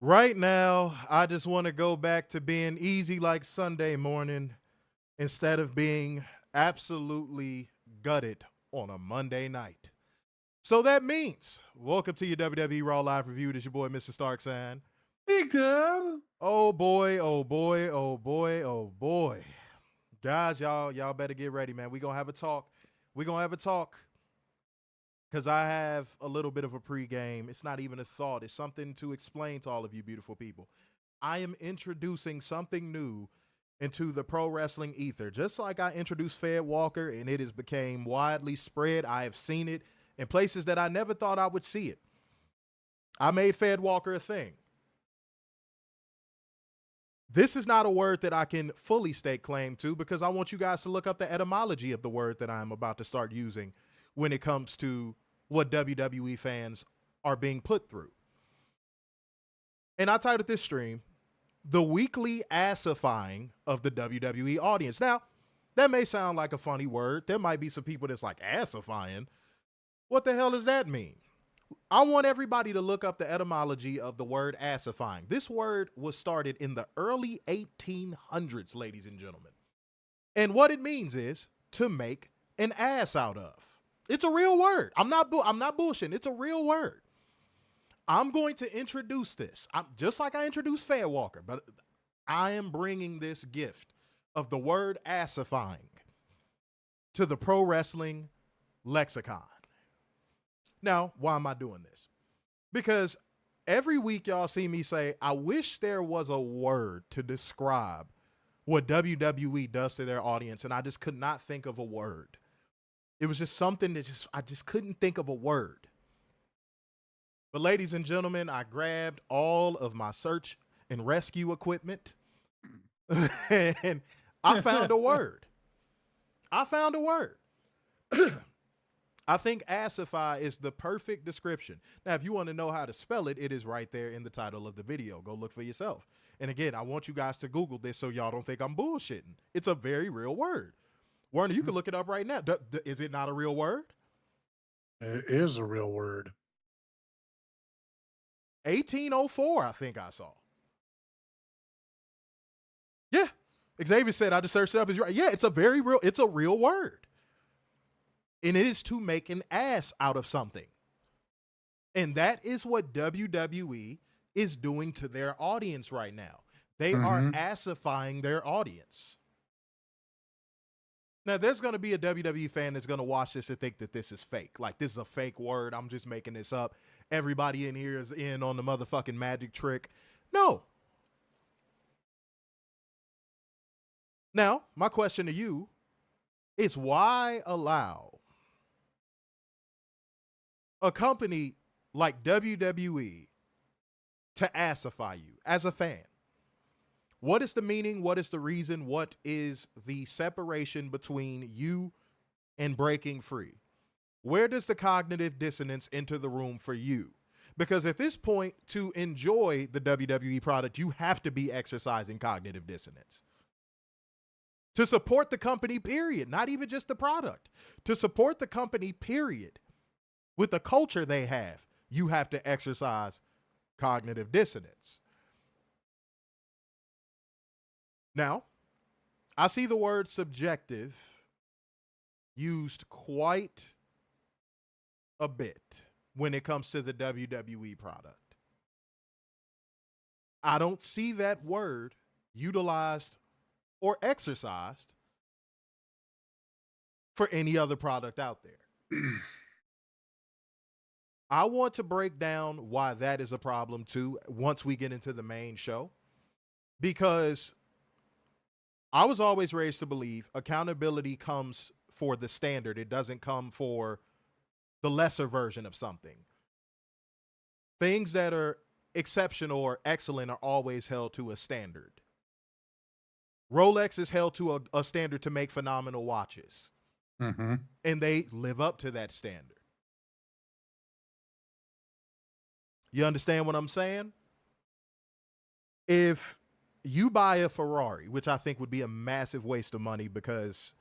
Right now, I just want to go back to being easy like Sunday morning instead of being absolutely gutted on a Monday night. So that means, welcome to your WWE Raw Live Review. This is your boy, Mr. Starksan. Big Dub. Oh boy, oh boy, oh boy, oh boy. Guys, y'all better get ready, man. We're going to have a talk. We're going to have a talk because I have a little bit of a pregame. It's not even a thought. It's something to explain to all of you beautiful people. I am introducing something new into the pro wrestling ether. Just like I introduced Fed Walker and it has become widely spread, I have seen it in places that I never thought I would see it. I made Fed Walker a thing. This is not a word that I can fully stake claim to because I want you guys to look up the etymology of the word that I'm about to start using when it comes to what WWE fans are being put through. And I titled this stream, The Weekly Assifying of the WWE Audience. Now, that may sound like a funny word. There might be some people that's like, assifying? What the hell does that mean? I want everybody to look up the etymology of the word assifying. This word was started in the early 1800s, ladies and gentlemen. And what it means is to make an ass out of. It's a real word. I'm not bullshitting. It's a real word. I'm going to introduce this. Just like I introduced Fair Walker, but I am bringing this gift of the word assifying to the pro wrestling lexicon. Now, why am I doing this? Because every week y'all see me say, I wish there was a word to describe what WWE does to their audience, and I just could not think of a word. It was just something that I just couldn't think of a word. But ladies and gentlemen, I grabbed all of my search and rescue equipment and I found a word. I found a word. I think assify is the perfect description. Now, if you want to know how to spell it, it is right there in the title of the video. Go look for yourself. And again, I want you guys to Google this so y'all don't think I'm bullshitting. It's a very real word. Werner, you can look it up right now. Is it not a real word? It is a real word. 1804, I think I saw. Yeah. Xavier said, I just searched it up. Yeah, it's a real word. And it is to make an ass out of something. And that is what WWE is doing to their audience right now. They are assifying their audience. Now, there's going to be a WWE fan that's going to watch this and think that this is fake. Like, this is a fake word. I'm just making this up. Everybody in here is in on the motherfucking magic trick. No. Now, my question to you is why allow a company like WWE to assify you as a fan? What is the meaning? What is the reason? What is the separation between you and breaking free? Where does the cognitive dissonance enter the room for you? Because at this point, to enjoy the WWE product, you have to be exercising cognitive dissonance. To support the company, period, not even just the product. To support the company, period, with the culture they have, you have to exercise cognitive dissonance. Now, I see the word subjective used quite a bit when it comes to the WWE product. I don't see that word utilized or exercised for any other product out there. I want to break down why that is a problem too once we get into the main show, because I was always raised to believe accountability comes for the standard. It doesn't come for the lesser version of something. Things that are exceptional or excellent are always held to a standard. Rolex is held to a standard to make phenomenal watches. And they live up to that standard. You understand what I'm saying? If you buy a Ferrari, which I think would be a massive waste of money, because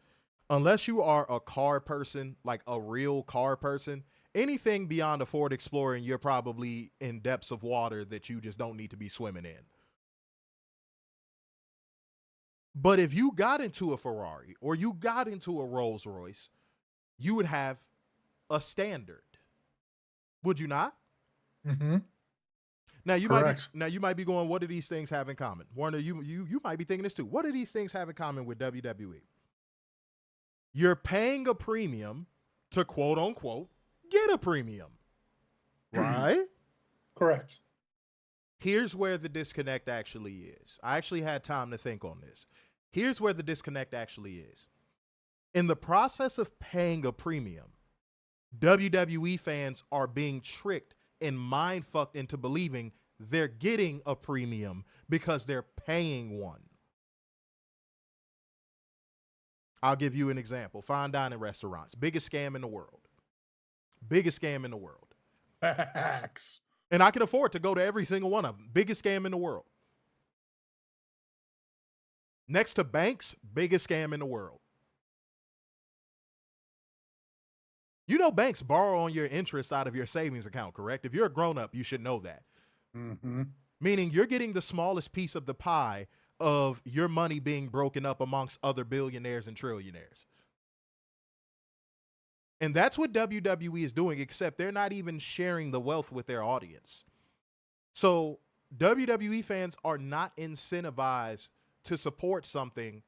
unless you are a car person, like a real car person, Anything beyond a Ford Explorer, and you're probably in depths of water that you just don't need to be swimming in. But if you got into a Ferrari or you got into a Rolls Royce, you would have a standard. Would you not? Mm-hmm. Now you Correct. might be going, what do these things have in common? Warner, you might be thinking this too. What do these things have in common with WWE? You're paying a premium to quote unquote get a premium. Right? Correct. Here's where the disconnect actually is. I actually had time to think on this. Here's where the disconnect actually is. In the process of paying a premium, WWE fans are being tricked and mind fucked into believing they're getting a premium because they're paying one. I'll give you an example. Fine dining restaurants. Biggest scam in the world. Biggest scam in the world. Facts. And I can afford to go to every single one of them. Biggest scam in the world. Next to banks, biggest scam in the world. You know banks borrow on your interest out of your savings account, correct? If you're a grown-up, you should know that. Mm-hmm. Meaning you're getting the smallest piece of the pie of your money being broken up amongst other billionaires and trillionaires. And that's what WWE is doing, except they're not even sharing the wealth with their audience. So WWE fans are not incentivized to support something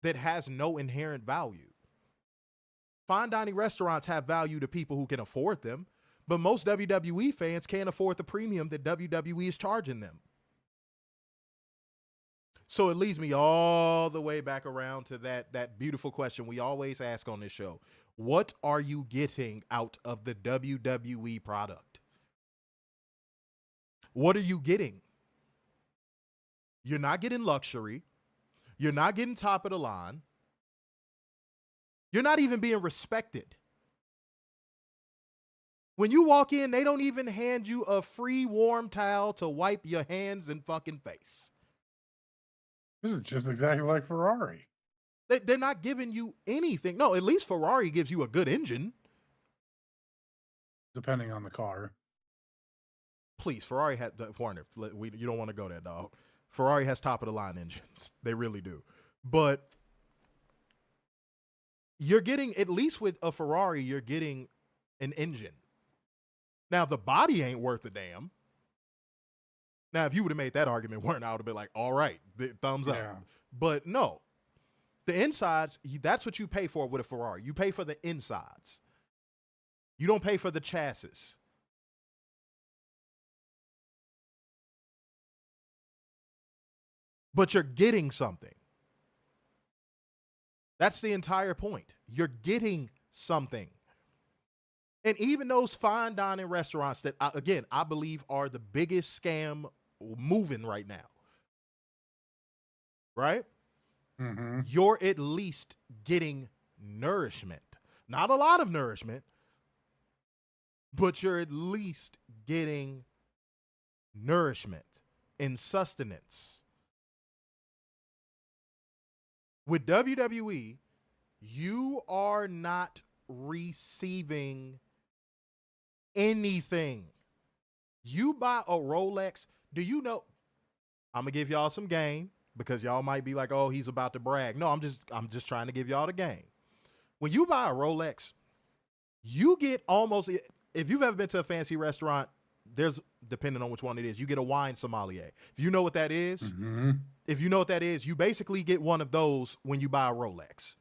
that has no inherent value. Fine dining restaurants have value to people who can afford them, but most WWE fans can't afford the premium that WWE is charging them. So it leads me all the way back around to that beautiful question we always ask on this show. What are you getting out of the WWE product? What are you getting? You're not getting luxury. You're not getting top of the line. You're not even being respected. When you walk in, they don't even hand you a free warm towel to wipe your hands and fucking face. This is just exactly like Ferrari. They're not giving you anything. No, at least Ferrari gives you a good engine. Depending on the car. Please, Ferrari has Warner. You don't want to go there, dog. Ferrari has top of the line engines. They really do. But you're getting, at least with a Ferrari, you're getting an engine. Now, the body ain't worth a damn. Now, if you would have made that argument, Warner, I would have been like, all right, thumbs up. Yeah. But no. The insides, that's what you pay for with a Ferrari. You pay for the insides. You don't pay for the chassis. But you're getting something. That's the entire point. You're getting something. And even those fine dining restaurants that, again, I believe are the biggest scam moving right now. Right? Mm-hmm. You're at least getting nourishment. Not a lot of nourishment, but you're at least getting nourishment and sustenance. With WWE, you are not receiving anything. You buy a Rolex, do you know? I'm going to give y'all some game because y'all might be like, oh, he's about to brag. No, I'm just trying to give y'all the game. When you buy a Rolex, you get almost, if you've ever been to a fancy restaurant, there's, depending on which one it is, you get a wine sommelier. If you know what that is, Mm-hmm. if you know what that is, you basically get one of those when you buy a Rolex.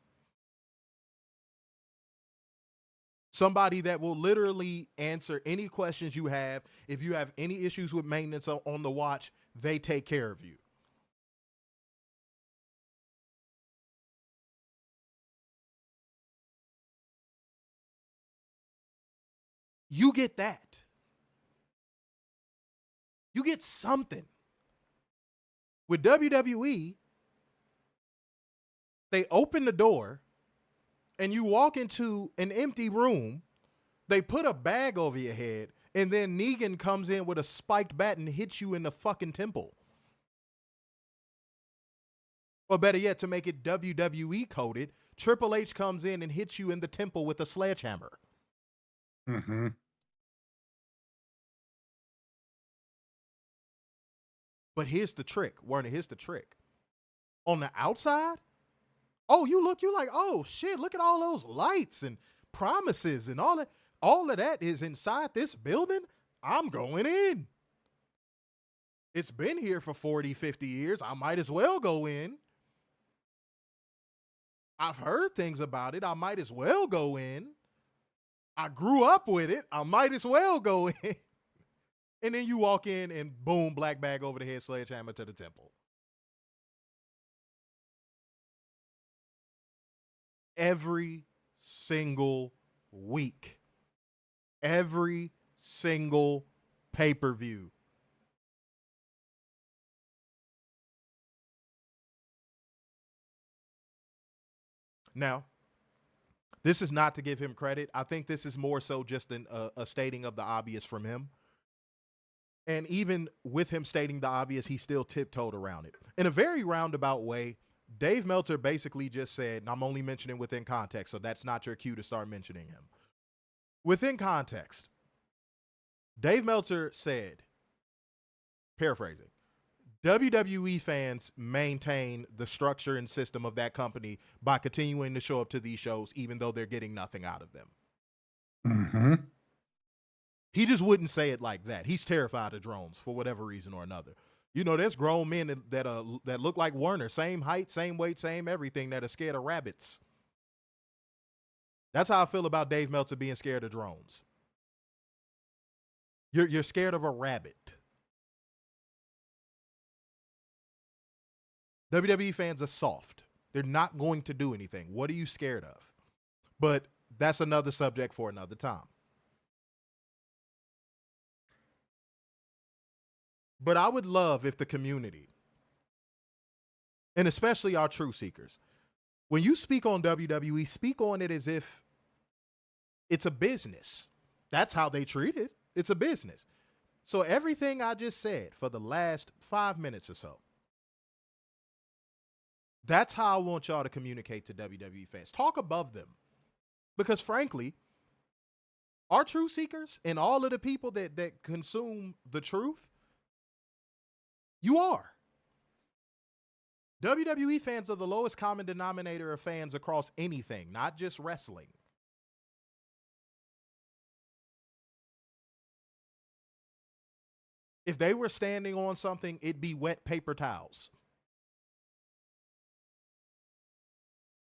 Somebody that will literally answer any questions you have. If you have any issues with maintenance on the watch, they take care of you. You get that. You get something. With WWE, they open the door and you walk into an empty room. They put a bag over your head and then Negan comes in with a spiked bat and hits you in the fucking temple. Or better yet, to make it WWE coded, Triple H comes in and hits you in the temple with a sledgehammer. Mm-hmm. But here's the trick, Werner. Here's the trick. On the outside, oh, you like, oh shit, look at all those lights and promises and all that. All of that is inside this building. I'm going in. It's been here for 40, 50 years. I might as well go in. I've heard things about it. I might as well go in. I grew up with it. I might as well go in. And then you walk in and boom, black bag over the head, sledgehammer to the temple. Every single week. Every single pay-per-view. Now, this is not to give him credit. I think this is more so just a stating of the obvious from him. And even with him stating the obvious, he still tiptoed around it. In a very roundabout way, Dave Meltzer basically just said, and I'm only mentioning within context, so that's not your cue to start mentioning him. Within context, Dave Meltzer said, paraphrasing, WWE fans maintain the structure and system of that company by continuing to show up to these shows, even though they're getting nothing out of them. Mm-hmm. He just wouldn't say it like that. He's terrified of drones for whatever reason or another. You know, there's grown men that look like Werner, same height, same weight, same everything, that are scared of rabbits. That's how I feel about Dave Meltzer being scared of drones. You're scared of a rabbit. WWE fans are soft. They're not going to do anything. What are you scared of? But that's another subject for another time. But I would love if the community, and especially our truth seekers, when you speak on WWE, speak on it as if it's a business. That's how they treat it. It's a business. So everything I just said for the last 5 minutes or so, that's how I want y'all to communicate to WWE fans. Talk above them. Because frankly, our truth seekers and all of the people that consume the truth, you are. WWE fans are the lowest common denominator of fans across anything, not just wrestling. If they were standing on something, it'd be wet paper towels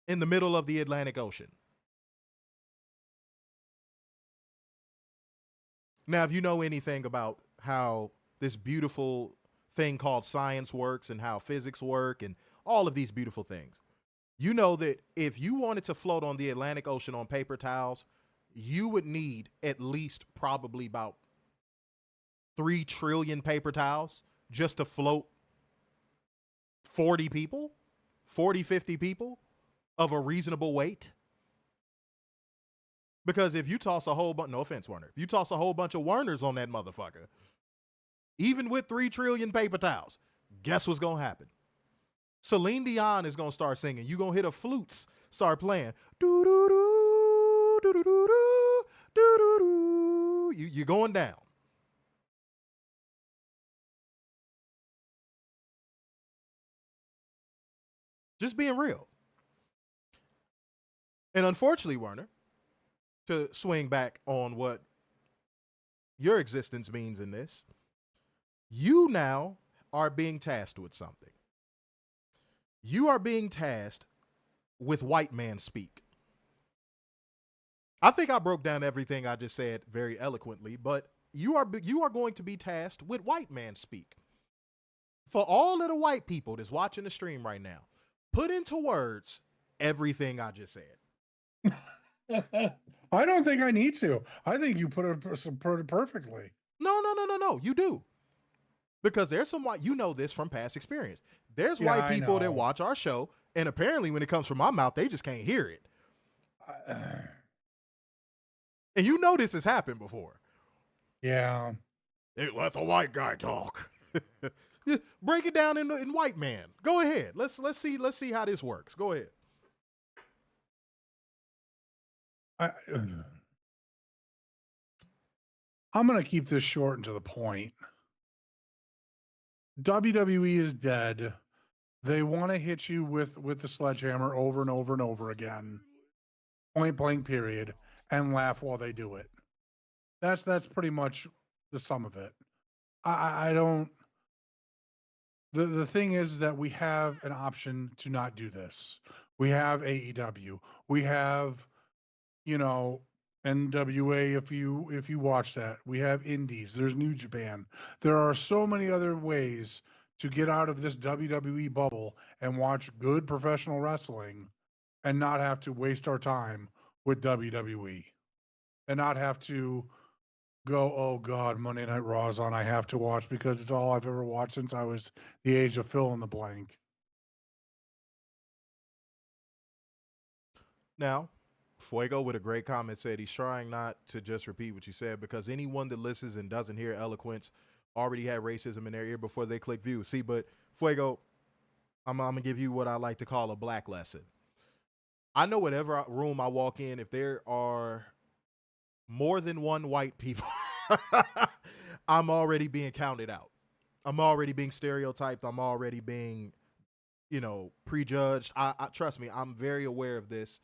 in the middle of the Atlantic Ocean. Now, if you know anything about how this beautiful thing called science works and how physics work and all of these beautiful things, you know that if you wanted to float on the Atlantic Ocean on paper towels, you would need at least probably about 3 trillion paper towels just to float 40 people, 40, 50 people of a reasonable weight. Because if you toss a whole bunch, no offense, Werner, if you toss a whole bunch of Werners on that motherfucker, even with 3 trillion paper towels, guess what's going to happen? Celine Dion is going to start singing. You're going to hear the flutes start playing. Do-do-do, do-do-do-do, do-do-do. You're going down. Just being real. And unfortunately, Werner, to swing back on what your existence means in this, you now are being tasked with something. You are being tasked with white man speak. I think I broke down everything I just said very eloquently, but you are going to be tasked with white man speak. For all of the white people that's watching the stream right now, put into words everything I just said. I don't think I need to. I think you put it perfectly. No. You do. Because there's some white, you know this from past experience. There's white people that watch our show, and apparently when it comes from my mouth, they just can't hear it. And you know this has happened before. Yeah. Hey, let the white guy talk. Break it down in white man. Go ahead. Let's see how this works. Go ahead. I'm going to keep this short and to the point. WWE is dead. They want to hit you with the sledgehammer over and over and over again, point blank period, and laugh while they do it. That's pretty much the sum of it. I don't. The thing is that we have an option to not do this. We have AEW. We have, you know, NWA. If you watch that, we have Indies. There's New Japan. There are so many other ways to get out of this WWE bubble and watch good professional wrestling, and not have to waste our time with WWE, and not have to go, oh God, Monday Night Raw is on. I have to watch because it's all I've ever watched since I was the age of fill in the blank. Now, Fuego with a great comment said he's trying not to just repeat what you said because anyone that listens and doesn't hear eloquence already had racism in their ear before they click view. See, but Fuego, I'm going to give you what I like to call a black lesson. I know whatever room I walk in, if there are more than one white people, I'm already being counted out. I'm already being stereotyped. I'm already being, prejudged. I trust me, I'm very aware of this.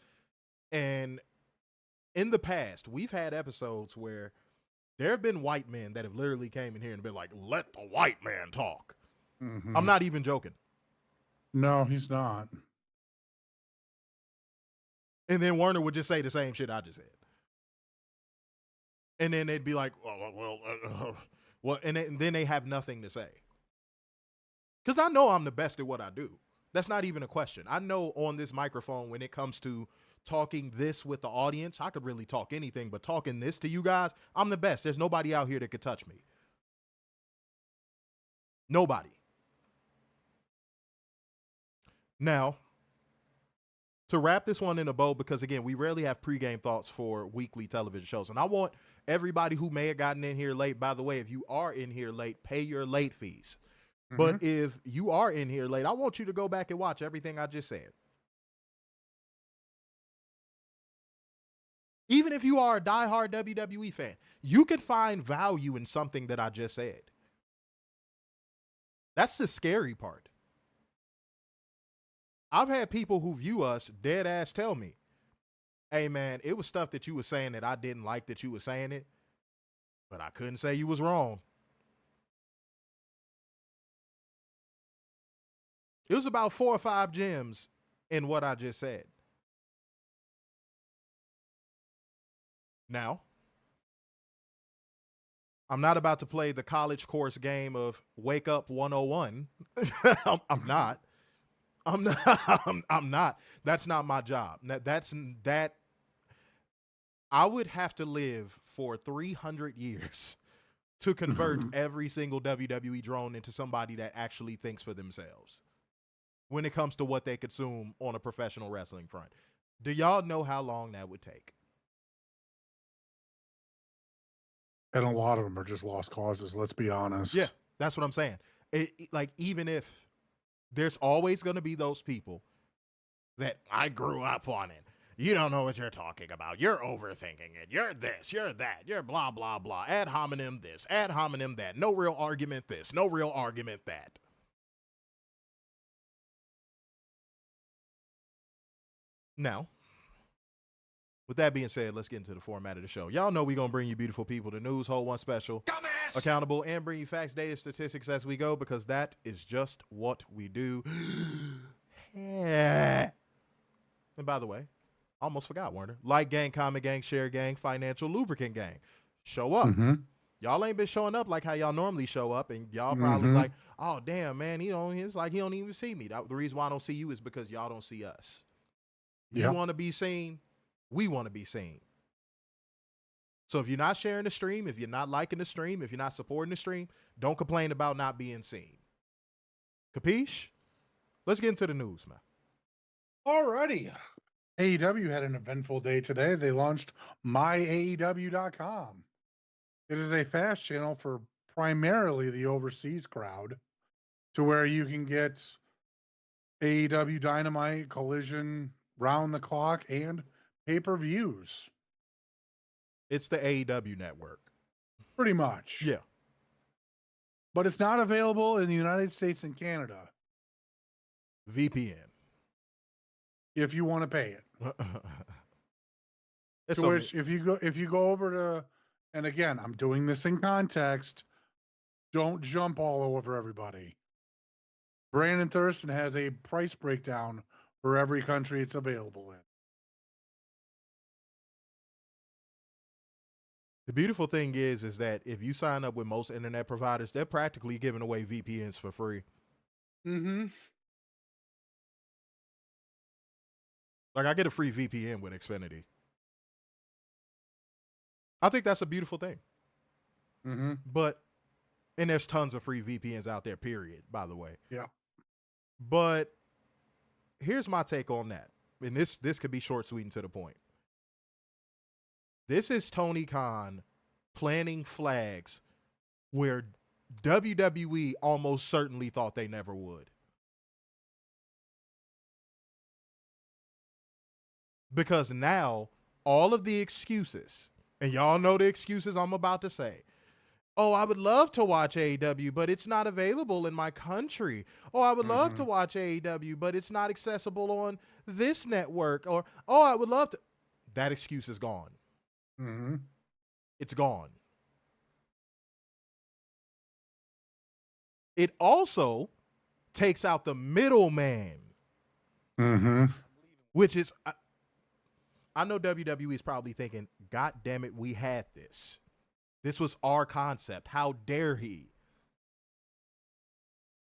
And in the past, we've had episodes where there have been white men that have literally came in here and been like, let the white man talk. Mm-hmm. I'm not even joking. No, he's not. And then Werner would just say the same shit I just said. And then they'd be like, well, and then they have nothing to say. Because I know I'm the best at what I do. That's not even a question. I know on this microphone, when it comes to talking this with the audience, I could really talk anything, but talking this to you guys, I'm the best. There's nobody out here that could touch me. Nobody. Now, to wrap this one in a bow, because again, we rarely have pregame thoughts for weekly television shows. And I want everybody who may have gotten in here late, by the way, if you are in here late, pay your late fees. Mm-hmm. But if you are in here late, I want you to go back and watch everything I just said. Even if you are a diehard WWE fan, you could find value in something that I just said. That's the scary part. I've had people who view us dead ass tell me, hey man, it was stuff that you were saying that I didn't like that you were saying it, but I couldn't say you was wrong. It was about 4 or 5 gems in what I just said. Now, I'm not about to play the college course game of Wake Up 101. I'm not. I'm not. That's not my job. That. I would have to live for 300 years to convert every single WWE drone into somebody that actually thinks for themselves when it comes to what they consume on a professional wrestling front. Do y'all know how long that would take? And a lot of them are just lost causes, let's be honest. Yeah, that's what I'm saying. Even if there's always going to be those people that I grew up on it. You don't know what you're talking about. You're overthinking it. You're this, you're that, you're blah, blah, blah. Ad hominem this, ad hominem that. No real argument this, no real argument that. Now, with that being said, let's get into the format of the show. Y'all know we're going to bring you beautiful people, the news, whole one special, dumbass, accountable, and bring you facts, data, statistics as we go, because that is just what we do. And by the way, almost forgot, Werner. Like gang, comment gang, share gang, financial lubricant gang. Show up. Y'all ain't been showing up like how y'all normally show up, and y'all probably like, oh, damn, man, it's like he don't even see me. The reason why I don't see you is because y'all don't see us. You want to be seen? We want to be seen. So if you're not sharing the stream, if you're not liking the stream, if you're not supporting the stream, don't complain about not being seen. Capiche? Let's get into the news, man. Alrighty. AEW had an eventful day today. They launched myaew.com. It is a fast channel for primarily the overseas crowd, to where you can get AEW Dynamite, Collision, round the clock, and pay-per-views. It's the AEW network. pretty much. Yeah. But it's not available in the United States and Canada VPN. if you want to pay it. It's To so which, if you go over to, and again, I'm doing this in context. Don't jump all over everybody. Brandon Thurston has a price breakdown for every country it's available in. the beautiful thing is that if you sign up with most internet providers, they're practically giving away VPNs for free. Mm-hmm. Like, I get a free VPN with Xfinity. I think that's a beautiful thing. Mm-hmm. And there's tons of free VPNs out there, period, by the way. Yeah. But here's my take on that. And this could be short, sweet, and to the point. This is Tony Khan planting flags where WWE almost certainly thought they never would. Because now all of the excuses, and y'all know the excuses I'm about to say. Oh, I would love to watch AEW, but it's not available in my country. Oh, I would love to watch AEW, but it's not accessible on this network. Or, oh, I would love to. That excuse is gone. Mm-hmm. It's gone. It also takes out the middleman, which is, I know WWE is probably thinking, God damn it, we had this. This was our concept. How dare he?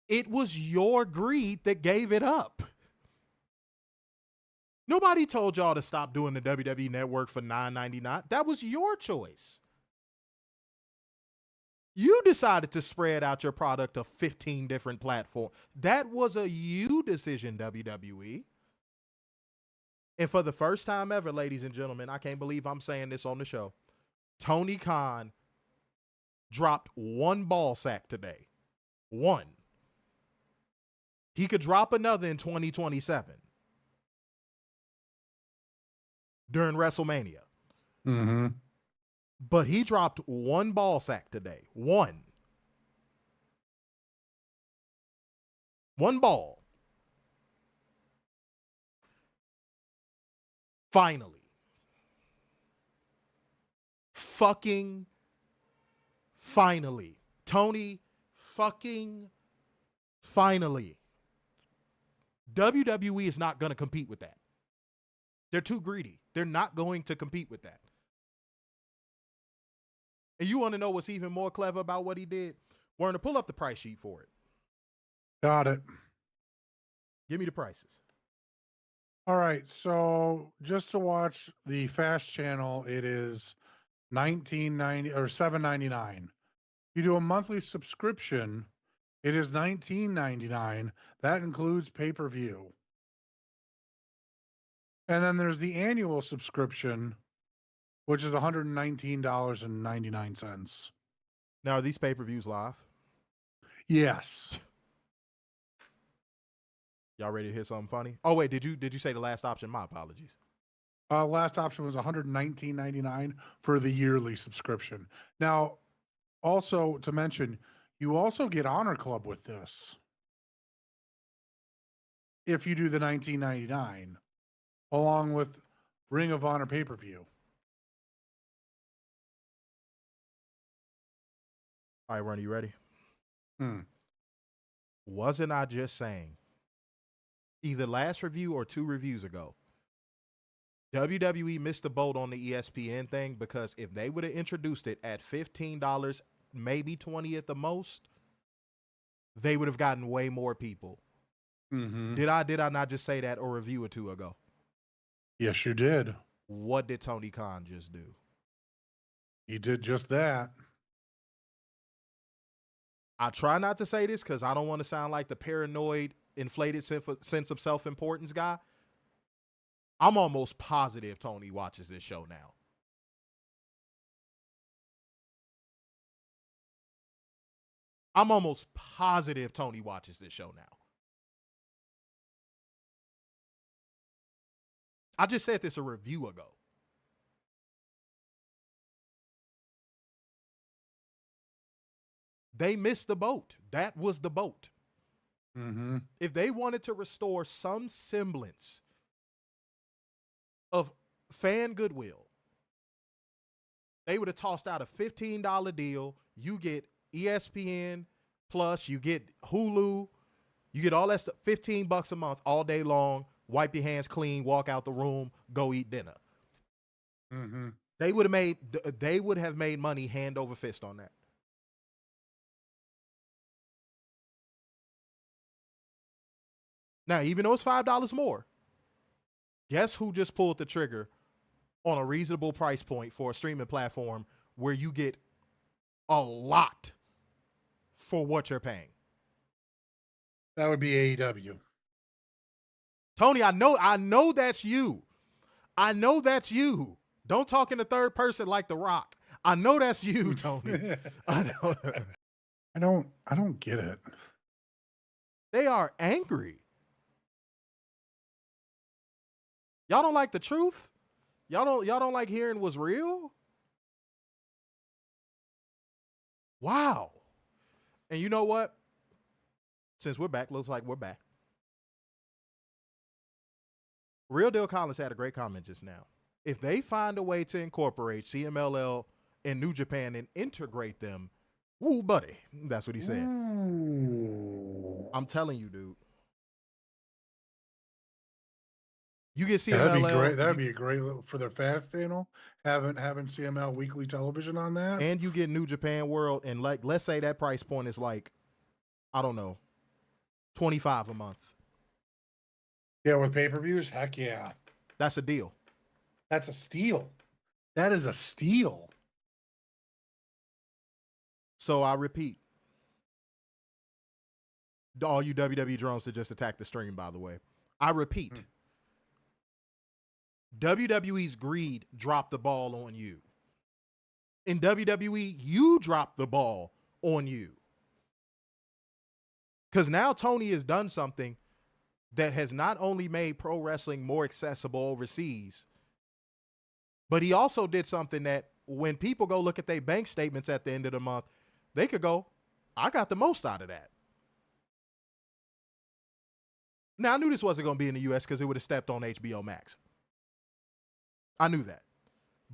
It was your greed that gave it up. Nobody told y'all to stop doing the WWE Network for $9.99. That was your choice. You decided to spread out your product to 15 different platforms. That was a you decision, WWE. And for the first time ever, ladies and gentlemen, I can't believe I'm saying this on the show, Tony Khan dropped one ball sack today. One. He could drop another in 2027 during WrestleMania. Mm-hmm. But he dropped one ball sack today. One. One ball. Finally. Fucking finally. Tony fucking finally. WWE is not going to compete with that. They're too greedy. They're not going to compete with that. And you want to know what's even more clever about what he did? We're going to pull up the price sheet for it. Got it. Give me the prices. All right. So just to watch the Fast channel, it is $19.90 or $7.99. You do a monthly subscription, it is $19.99. That includes pay-per-view. And then there's the annual subscription, which is $119.99. Now, are these pay-per-views live? Yes. Y'all ready to hear something funny? Oh, wait, did you say the last option? My apologies. Last option was $119.99 for the yearly subscription. Now, also to mention, you also get Honor Club with this. If you do the $19.99, along with Ring of Honor pay-per-view. All right, Ronnie, you ready? Hmm. Wasn't I just saying, either last review or 2 reviews ago, WWE missed the boat on the ESPN thing, because if they would have introduced it at $15, maybe $20 at the most, they would have gotten way more people. Mm-hmm. Did I not just say that a review or 2 ago? Yes, you did. What did Tony Khan just do? He did just that. I try not to say this because I don't want to sound like the paranoid, inflated sense of self-importance guy. I'm almost positive Tony watches this show now. I'm almost positive Tony watches this show now. I just said this a review ago. They missed the boat. That was the boat. Mm-hmm. If they wanted to restore some semblance of fan goodwill, they would have tossed out a $15 deal. You get ESPN Plus, you get Hulu, you get all that stuff, $15 a month all day long. Wipe your hands clean, walk out the room, go eat dinner. Mm-hmm. They would have made money hand over fist on that. Now, even though it's $5 more, guess who just pulled the trigger on a reasonable price point for a streaming platform where you get a lot for what you're paying? That would be AEW. Tony, I know that's you. I know that's you. Don't talk in the third person like The Rock. I know that's you, Tony. I don't get it. They are angry. Y'all don't like the truth? Y'all don't like hearing what's real? Wow. And you know what? Since we're back, looks like we're back. Real Deal Collins had a great comment just now. If they find a way to incorporate CMLL and New Japan and integrate them, woo, buddy. That's what he said. Ooh. I'm telling you, dude. You get CMLL. Yeah, that'd be great. That'd be a great little for their fast channel. Having CML weekly television on that, and you get New Japan World, and like let's say that price point is like, I don't know, $25 a month. Yeah, with pay-per-views, heck yeah, that's a deal. That's a steal. That is a steal. So I repeat, all you WWE drones that just attacked the stream, by the way, I repeat. WWE's greed dropped the ball on you. In WWE, you dropped the ball on you. Because now Tony has done something that has not only made pro wrestling more accessible overseas, but he also did something that when people go look at their bank statements at the end of the month, they could go, I got the most out of that. Now, I knew this wasn't going to be in the U.S. because it would have stepped on HBO Max. I knew that.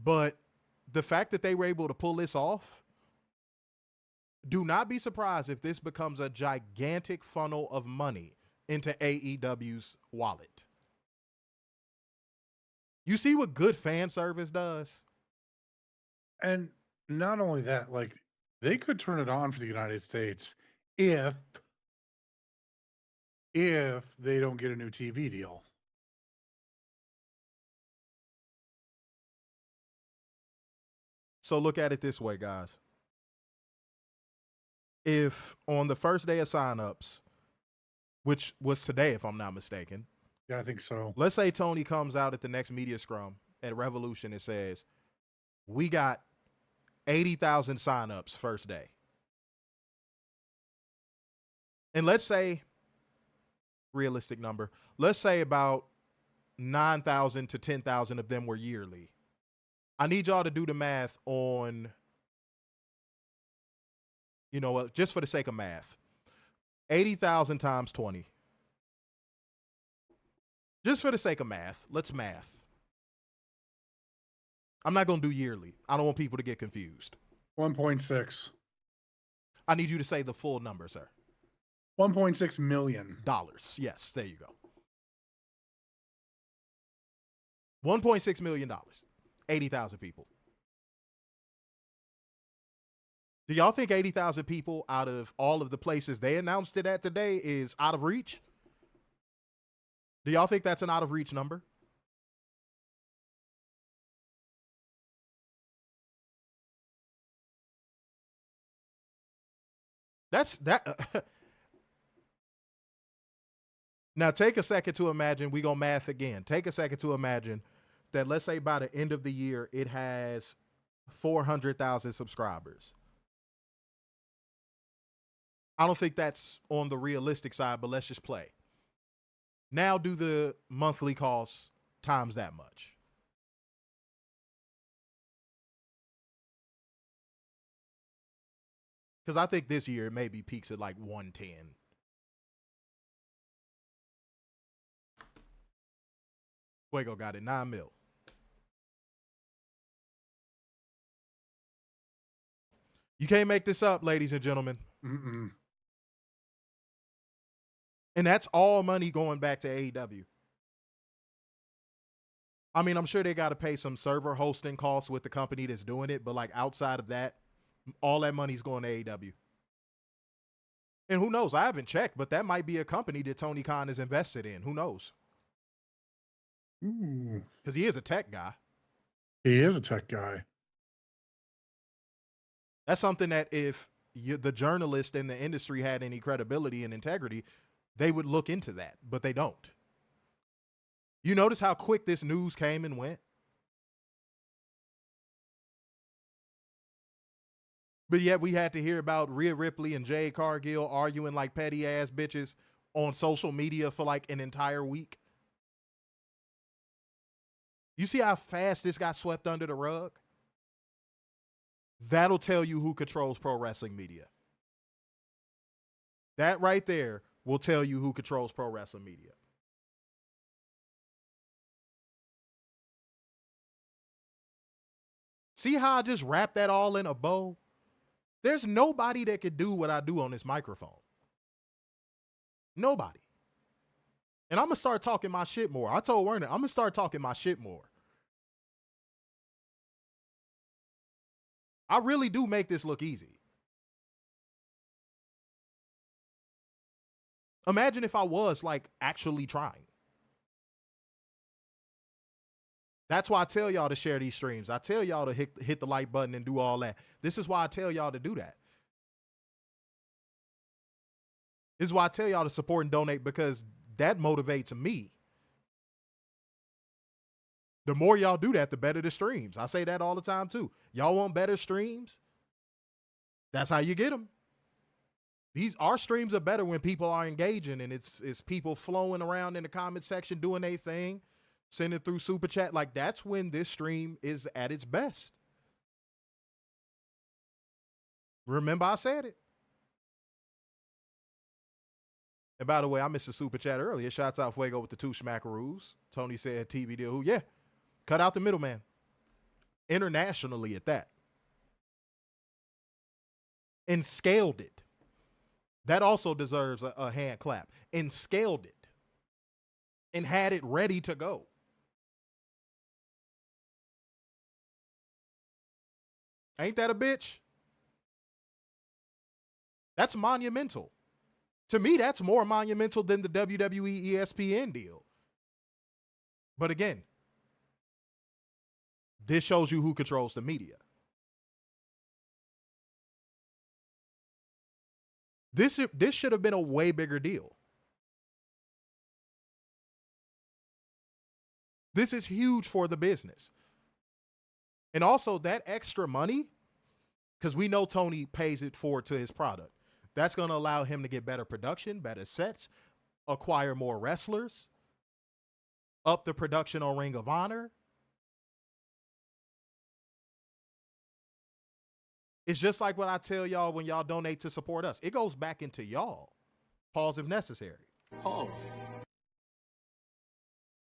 But the fact that they were able to pull this off, do not be surprised if this becomes a gigantic funnel of money into AEW's wallet. You see what good fan service does? And not only that, like they could turn it on for the United States if they don't get a new TV deal. So look at it this way, guys. If on the first day of signups, which was today, if I'm not mistaken. Yeah, I think so. Let's say Tony comes out at the next media scrum at Revolution and says, we got 80,000 signups first day. And let's say, realistic number, let's say about 9,000 to 10,000 of them were yearly. I need y'all to do the math on, you know what, just for the sake of math. 80,000 times 20. Just for the sake of math, let's math. I'm not going to do yearly. I don't want people to get confused. 1.6. I need you to say the full number, sir. $1.6 million. Yes, there you go. $1.6 million. 80,000 people. Do y'all think 80,000 people out of all of the places they announced it at today is out of reach? Do y'all think that's an out of reach number? That's that. Now take a second to imagine, we gonna math again. Take a second to imagine that let's say by the end of the year, it has 400,000 subscribers. I don't think that's on the realistic side, but let's just play. Now do the monthly costs times that much. Because I think this year it maybe peaks at like 110. Fuego got it, 9 mil. You can't make this up, ladies and gentlemen. Mm-mm. And that's all money going back to AEW. I mean, I'm sure they got to pay some server hosting costs with the company that's doing it, but like outside of that, all that money's going to AEW. And who knows? I haven't checked, but that might be a company that Tony Khan is invested in. Who knows? Because he is a tech guy. He is a tech guy. That's something that if the journalist in the industry had any credibility and integrity, they would look into that, but they don't. You notice how quick this news came and went? But yet we had to hear about Rhea Ripley and Jade Cargill arguing like petty ass bitches on social media for like an entire week. You see how fast this got swept under the rug? That'll tell you who controls pro wrestling media. That right there will tell you who controls pro wrestling media. See how I just wrapped that all in a bow? There's nobody that could do what I do on this microphone. Nobody. And I'm going to start talking my shit more. I told Werner, I'm going to start talking my shit more. I really do make this look easy. Imagine if I was like actually trying. That's why I tell y'all to share these streams. I tell y'all to hit the like button and do all that. This is why I tell y'all to do that. This is why I tell y'all to support and donate, because that motivates me. The more y'all do that, the better the streams. I say that all the time too. Y'all want better streams? That's how you get them. Our streams are better when people are engaging and it's people flowing around in the comment section doing their thing, sending through super chat. Like, that's when this stream is at its best. Remember I said it. And by the way, I missed a super chat earlier. Shouts out Fuego with the 2 smackaroos. Tony said TV deal. Yeah. Cut out the middleman. Internationally at that. And scaled it. That also deserves a hand clap. And scaled it. And had it ready to go. Ain't that a bitch? That's monumental. To me, that's more monumental than the WWE ESPN deal. But again, this shows you who controls the media. This should have been a way bigger deal. This is huge for the business. And also that extra money, because we know Tony pays it forward to his product. That's going to allow him to get better production, better sets, acquire more wrestlers, up the production on Ring of Honor. It's just like what I tell y'all when y'all donate to support us. It goes back into y'all. Pause if necessary. Pause.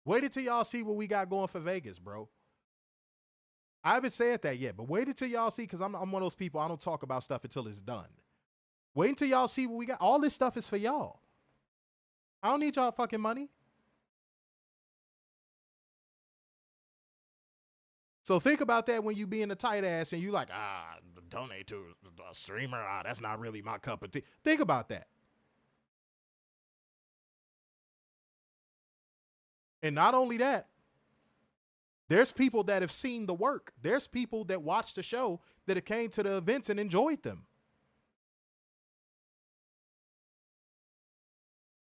Wait until y'all see what we got going for Vegas, bro. I haven't said that yet, but wait until y'all see, because I'm one of those people, I don't talk about stuff until it's done. Wait until y'all see what we got. All this stuff is for y'all. I don't need y'all fucking money. So think about that when you be in a tight ass and you like, donate to a streamer. That's not really my cup of tea. Think about that. And not only that, there's people that have seen the work. There's people that watched the show that have came to the events and enjoyed them.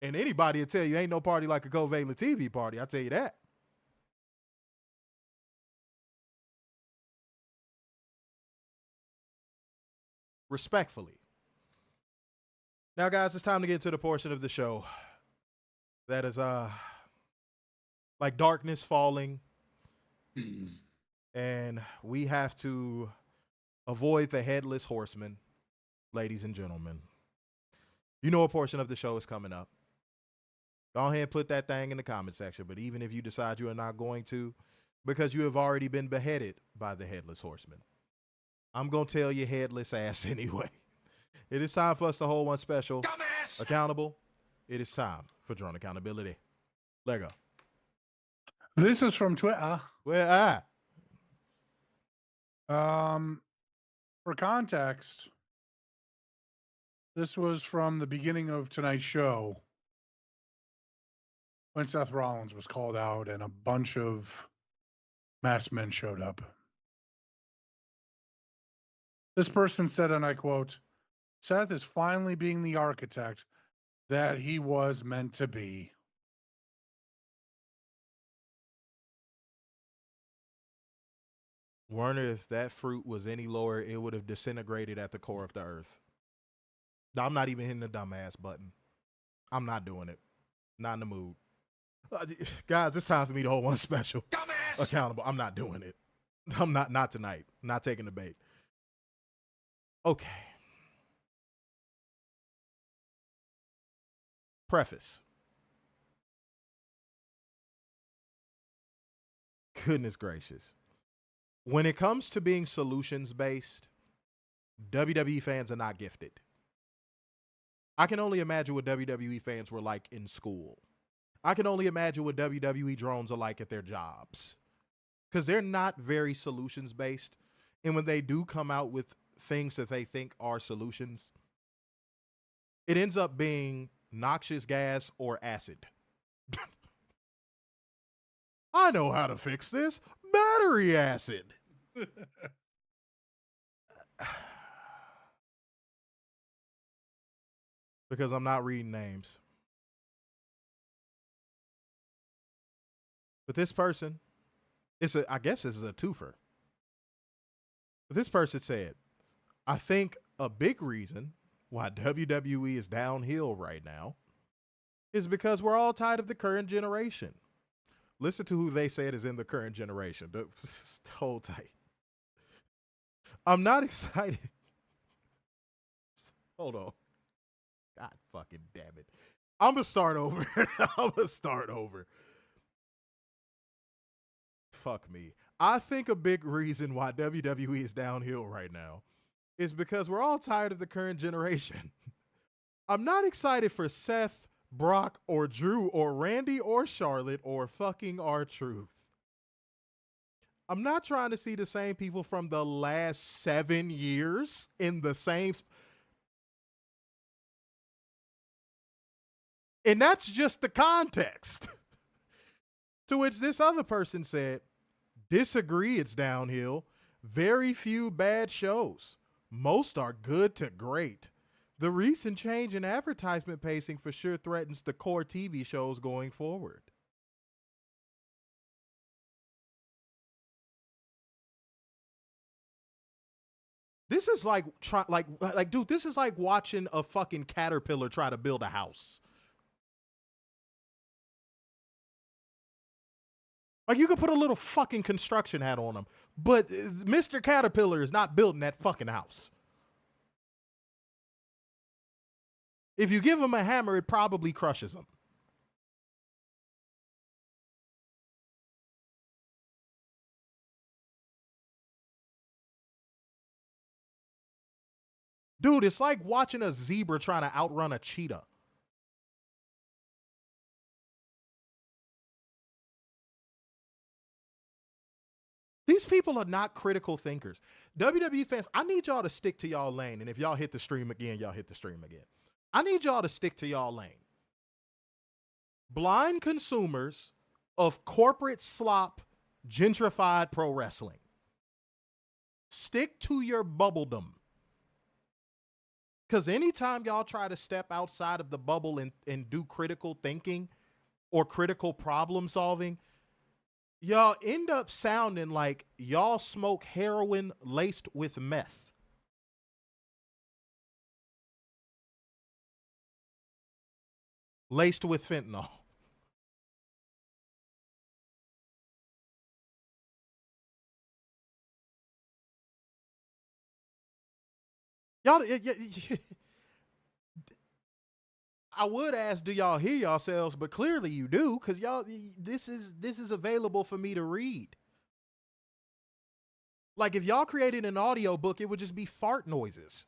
And anybody will tell you ain't no party like a covalent TV party. I'll tell you that. Respectfully. Now, guys, it's time to get to the portion of the show that is like darkness falling. And we have to avoid the headless horseman. ladies and gentlemen, you know a portion of the show is coming up. Go ahead and put that thing in the comment section. But even if you decide you are not going to, because you have already been beheaded by the Headless Horseman, I'm going to tell your headless ass anyway. It is time for us to hold one special Dumbass! accountable. It is time for Drone Accountability. Let go. This is from Twitter. Where at? For context, this was from the beginning of tonight's show when Seth Rollins was called out and a bunch of masked men showed up. This person said, and I quote, "Seth is finally being the architect that he was meant to be." Wonder if that fruit was any lower, it would have disintegrated at the core of the earth. I'm not even hitting the dumbass button. I'm not doing it. Not in the mood. Guys, it's time for me to hold one special Dumbass! accountable. I'm not doing it. I'm not tonight. Not taking the bait. Okay. Preface. Goodness gracious. When it comes to being solutions-based, WWE fans are not gifted. I can only imagine what WWE fans were like in school. I can only imagine what WWE drones are like at their jobs. Because they're not very solutions-based. And when they do come out with things that they think are solutions, it ends up being noxious gas or acid. I know how to fix this. Battery acid. Because I'm not reading names. But this person, I guess this is a twofer. But this person said, I think a big reason why WWE is downhill right now is because we're all tired of the current generation. Listen to who they said is in the current generation. Hold tight. I'm not excited. Hold on. God fucking damn it. I'm going to start over. Fuck me. I think a big reason why WWE is downhill right now is because we're all tired of the current generation. I'm not excited for Seth, Brock, or Drew, or Randy, or Charlotte, or fucking R-Truth. I'm not trying to see the same people from the last 7 years in the same... And that's just the context. To which this other person said, disagree, it's downhill. Very few bad shows. Most are good to great. The recent change in advertisement pacing for sure threatens the core TV shows going forward. This is like, dude, this is like watching a fucking caterpillar try to build a house. Like, you could put a little fucking construction hat on him, but Mr. Caterpillar is not building that fucking house. If you give him a hammer, it probably crushes him. Dude, it's like watching a zebra trying to outrun a cheetah. These people are not critical thinkers. WWE fans, I need y'all to stick to y'all lane. And if y'all hit the stream again, y'all hit the stream again. I need y'all to stick to y'all lane. Blind consumers of corporate slop, gentrified pro wrestling. Stick to your bubbledom. Because anytime y'all try to step outside of the bubble and do critical thinking or critical problem solving, y'all end up sounding like y'all smoke heroin laced with meth. Laced with fentanyl. Y'all, I would ask, do y'all hear yourselves? But clearly you do, because y'all, this is available for me to read. Like if y'all created an audio book, it would just be fart noises.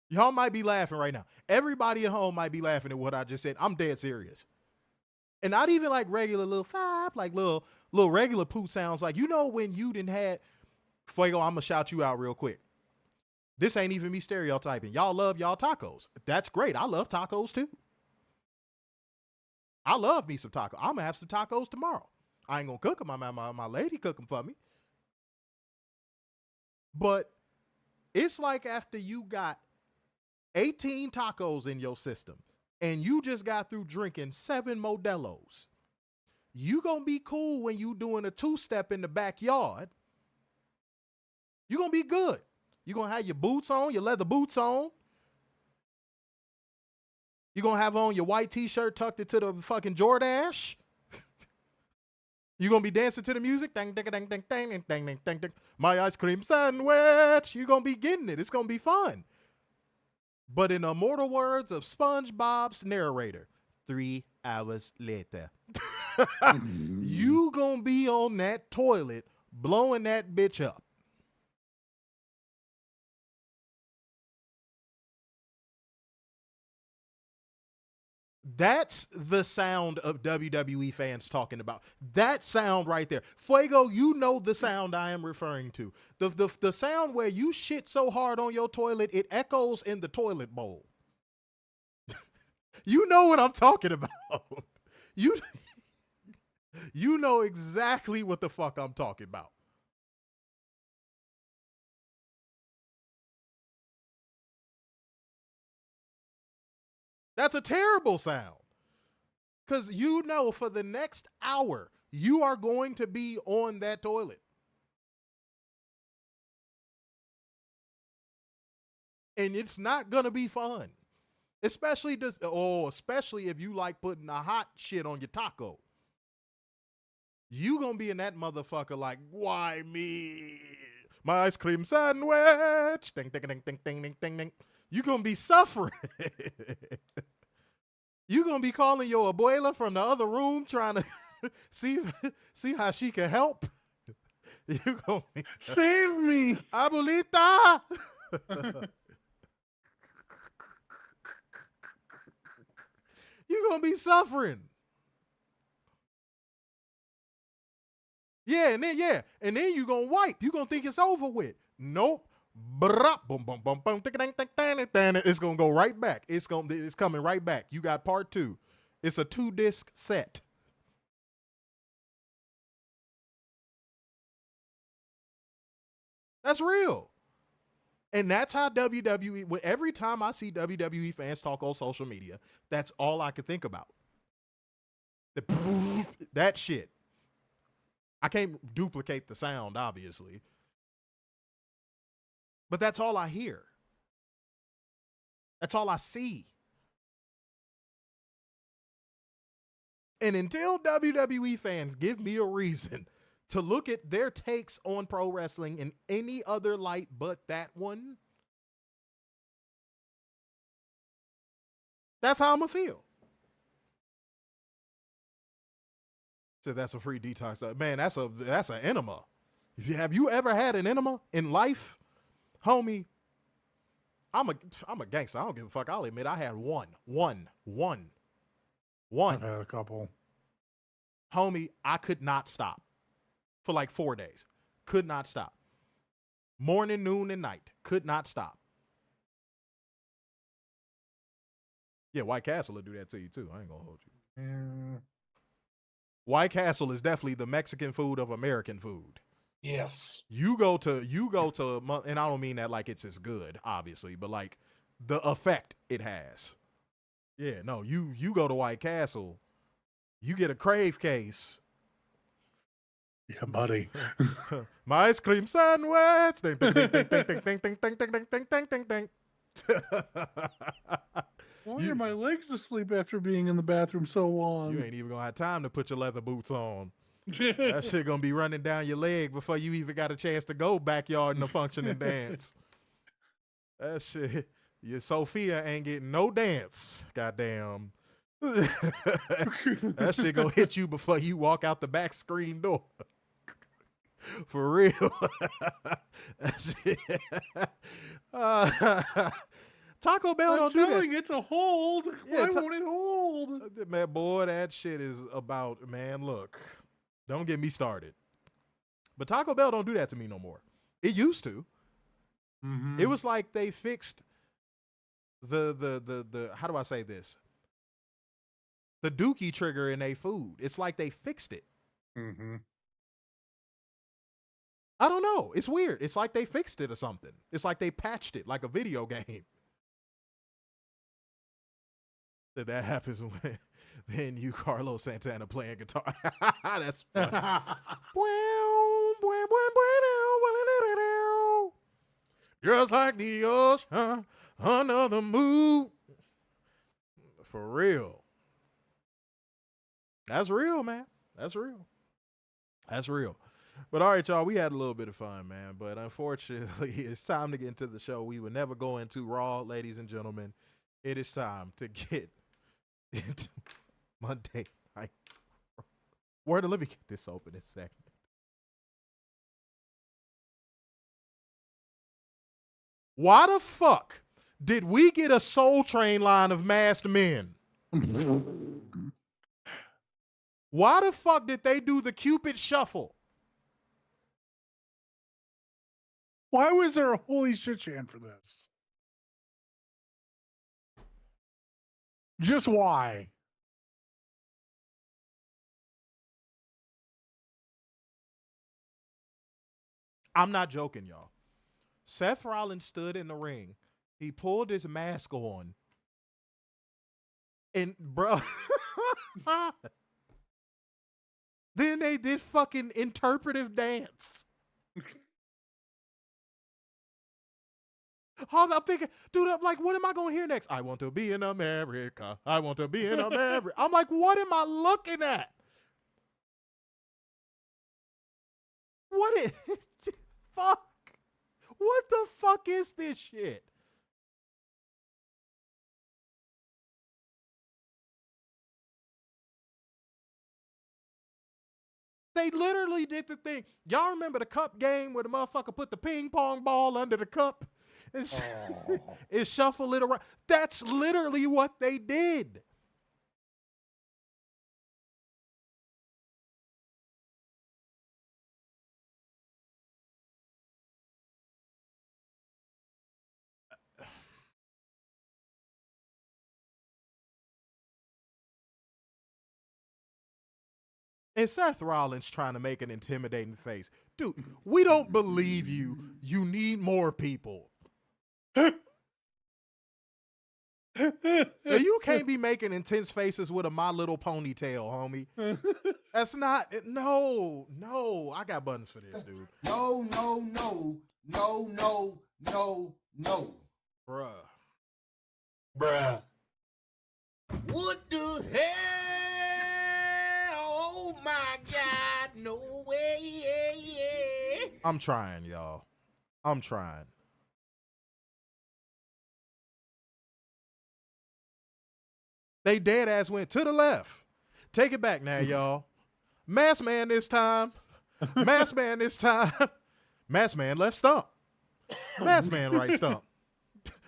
Y'all might be laughing right now. Everybody at home might be laughing at what I just said. I'm dead serious. And not even like regular little fap, like little regular poo sounds. Like, you know, when you didn't had Fuego, I'm gonna shout you out real quick. This ain't even me stereotyping. Y'all love y'all tacos. That's great. I love tacos too. I love me some tacos. I'm gonna have some tacos tomorrow. I ain't gonna cook them. My lady cook them for me. But it's like after you got 18 tacos in your system and you just got through drinking 7 Modelo's, you gonna be cool when you doing a 2-step in the backyard. You gonna be good. You gonna have your boots on, your leather boots on. You gonna have on your white t-shirt tucked into the fucking Jordache. You gonna be dancing to the music. Dang, dang, dang, dang, dang, dang, dang, dang, dang. My ice cream sandwich. You gonna be getting it. It's gonna be fun. But in immortal words of SpongeBob's narrator, 3 hours later, you gonna be on that toilet blowing that bitch up. That's the sound of WWE fans talking about. That sound right there. Fuego, you know the sound I am referring to. The sound where you shit so hard on your toilet, it echoes in the toilet bowl. You know what I'm talking about. You know exactly what the fuck I'm talking about. That's a terrible sound. Because you know for the next hour, you are going to be on that toilet. And it's not going to be fun. Especially if you like putting a hot shit on your taco. You going to be in that motherfucker like, why me? My ice cream sandwich. Ding, ding, ding, ding, ding, ding, ding, ding. You going to be suffering. You going to be calling your abuela from the other room trying to see how she can help. You going to save me, abuelita. You going to be suffering. Yeah, and then you going to wipe. You going to think it's over with. Nope. It's gonna go right back. It's coming right back. You got part 2. It's a 2-disc set. That's real. And that's how WWE, every time I see WWE fans talk on social media, that's all I could think about. That shit. I can't duplicate the sound, obviously. But that's all I hear. That's all I see. And until WWE fans give me a reason to look at their takes on pro wrestling in any other light but that one, that's how I'm going to feel. So that's a free detox. Man, that's an enema. Have you ever had an enema in life? Homie, I'm a gangster. I don't give a fuck. I'll admit I had one. I've had a couple. Homie, I could not stop for like 4 days. Could not stop. Morning, noon, and night. Could not stop. Yeah, White Castle will do that to you too. I ain't gonna hold you. White Castle is definitely the Mexican food of American food. Yes. You go to, and I don't mean that like it's as good, obviously, but like the effect it has. Yeah, no, you go to White Castle, you get a crave case. Yeah, buddy. My ice cream sandwich. Ding, ding, ding, ding, ding, ding, ding, ding, ding, ding, ding, ding, ding, ding. Why are my legs asleep after being in the bathroom so long? You ain't even gonna have time to put your leather boots on. That shit gonna be running down your leg before you even got a chance to go backyard in the functioning dance. That shit, your Sophia ain't getting no dance. Goddamn. That shit gonna hit you before you walk out the back screen door. For real. That shit. Taco Bell don't do that. It's a hold. Yeah, Why won't it hold? Man, boy, that shit is about, man, look, don't get me started. But Taco Bell don't do that to me no more. It used to. Mm-hmm. It was like they fixed the how do I say this? The dookie trigger in their food. It's like they fixed it. Mm-hmm. I don't know. It's weird. It's like they fixed it or something. It's like they patched it like a video game. That happens when then you Carlos Santana playing guitar. That's funny. Just like the ocean under the moon. For real. That's real, man. That's real. That's real. But all right, y'all, we had a little bit of fun, man. But unfortunately, it's time to get into the show. We would never go into Raw, ladies and gentlemen. It is time to get into Monday Night. Let me get this open in a second. Why the fuck did we get a Soul Train line of masked men? Why the fuck did they do the Cupid Shuffle? Why was there a holy shit chant for this? Just why? I'm not joking, y'all. Seth Rollins stood in the ring. He pulled his mask on. And, bro. Then they did fucking interpretive dance. I'm thinking, dude, I'm like, what am I going to hear next? I want to be in America. I want to be in America. I'm like, what am I looking at? What is fuck? What the fuck is this shit? They literally did the thing. Y'all remember the cup game where the motherfucker put the ping pong ball under the cup and shuffle it around? That's literally what they did. And Seth Rollins trying to make an intimidating face. Dude, we don't believe you. You need more people. You can't be making intense faces with a My Little Ponytail, homie. That's not it. No. I got buttons for this, dude. No. Bruh. What the hell? Oh my God. No way. I'm trying, y'all. I'm trying. They dead ass went to the left. Take it back now, y'all. Mask Man this time. Mask Man this time. Mask Man left stump. Mask Man right stump.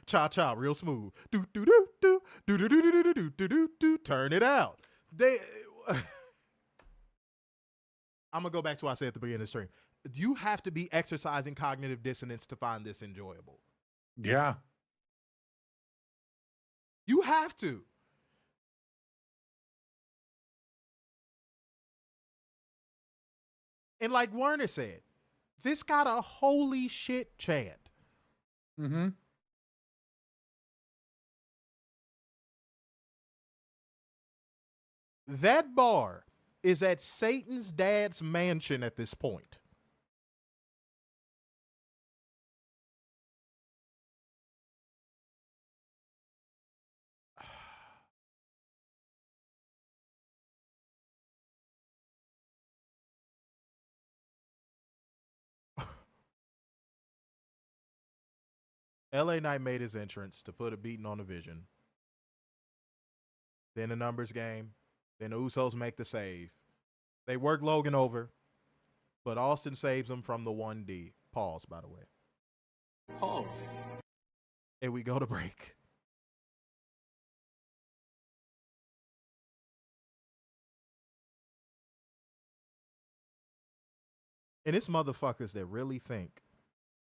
Cha-cha, real smooth. Do-do-do-do. Do-do-do-do-do-do-do-do. Turn it out. I'm going to go back to what I said at the beginning of the stream. You have to be exercising cognitive dissonance to find this enjoyable. Yeah. You have to. And like Werner said, this got a holy shit chant. Mm-hmm. That bar is at Satan's dad's mansion at this point. LA Knight made his entrance to put a beating on the Vision. Then the numbers game. Then the Usos make the save. They work Logan over, but Austin saves him from the 1D. Pause, by the way. Pause. And we go to break. And it's motherfuckers that really think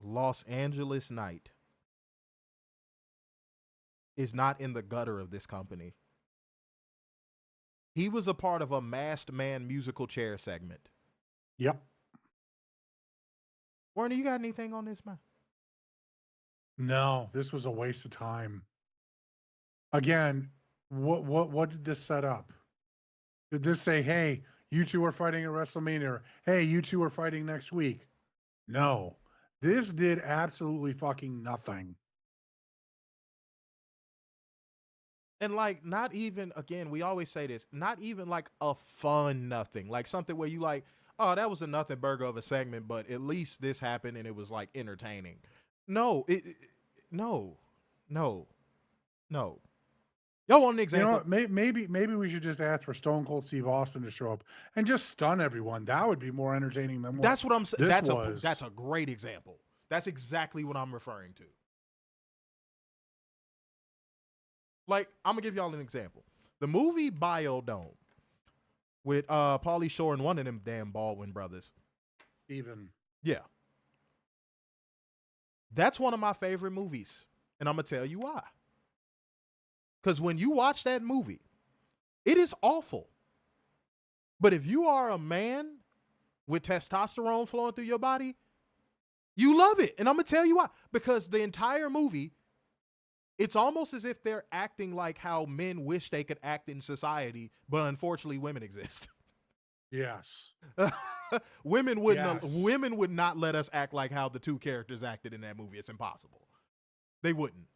Los Angeles Knight is not in the gutter of this company. He was a part of a Masked Man musical chair segment. Yep. Warner, you got anything on this, man? No, this was a waste of time. Again, what did this set up? Did this say, hey, you two are fighting at WrestleMania, or hey, you two are fighting next week? No. This did absolutely fucking nothing. And like, not even, again, we always say this, not even like a fun nothing. Like something where you like, oh, that was a nothing burger of a segment, but at least this happened and it was like entertaining. No. No. Y'all want an example? You know what? Maybe we should just ask for Stone Cold Steve Austin to show up and just stun everyone. That would be more entertaining than what That's what I'm saying. this That's a great example. That's exactly what I'm referring to. Like, I'm gonna give y'all an example. The movie Biodome with Pauly Shore and one of them damn Baldwin brothers. Steven. Yeah. That's one of my favorite movies. And I'm gonna tell you why. Because when you watch that movie, it is awful. But if you are a man with testosterone flowing through your body, you love it. And I'm going to tell you why. Because the entire movie, it's almost as if they're acting like how men wish they could act in society, but unfortunately women exist. Yes. Women would not let us act like how the two characters acted in that movie. It's impossible. They wouldn't.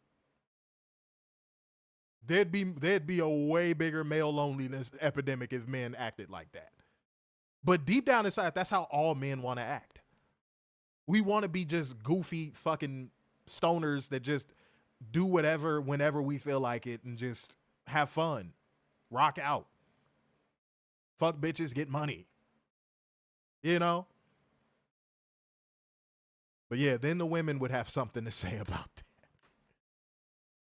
There'd be a way bigger male loneliness epidemic if men acted like that. But deep down inside, that's how all men want to act. We want to be just goofy fucking stoners that just do whatever whenever we feel like it and just have fun. Rock out. Fuck bitches, get money. You know? But yeah, then the women would have something to say about that.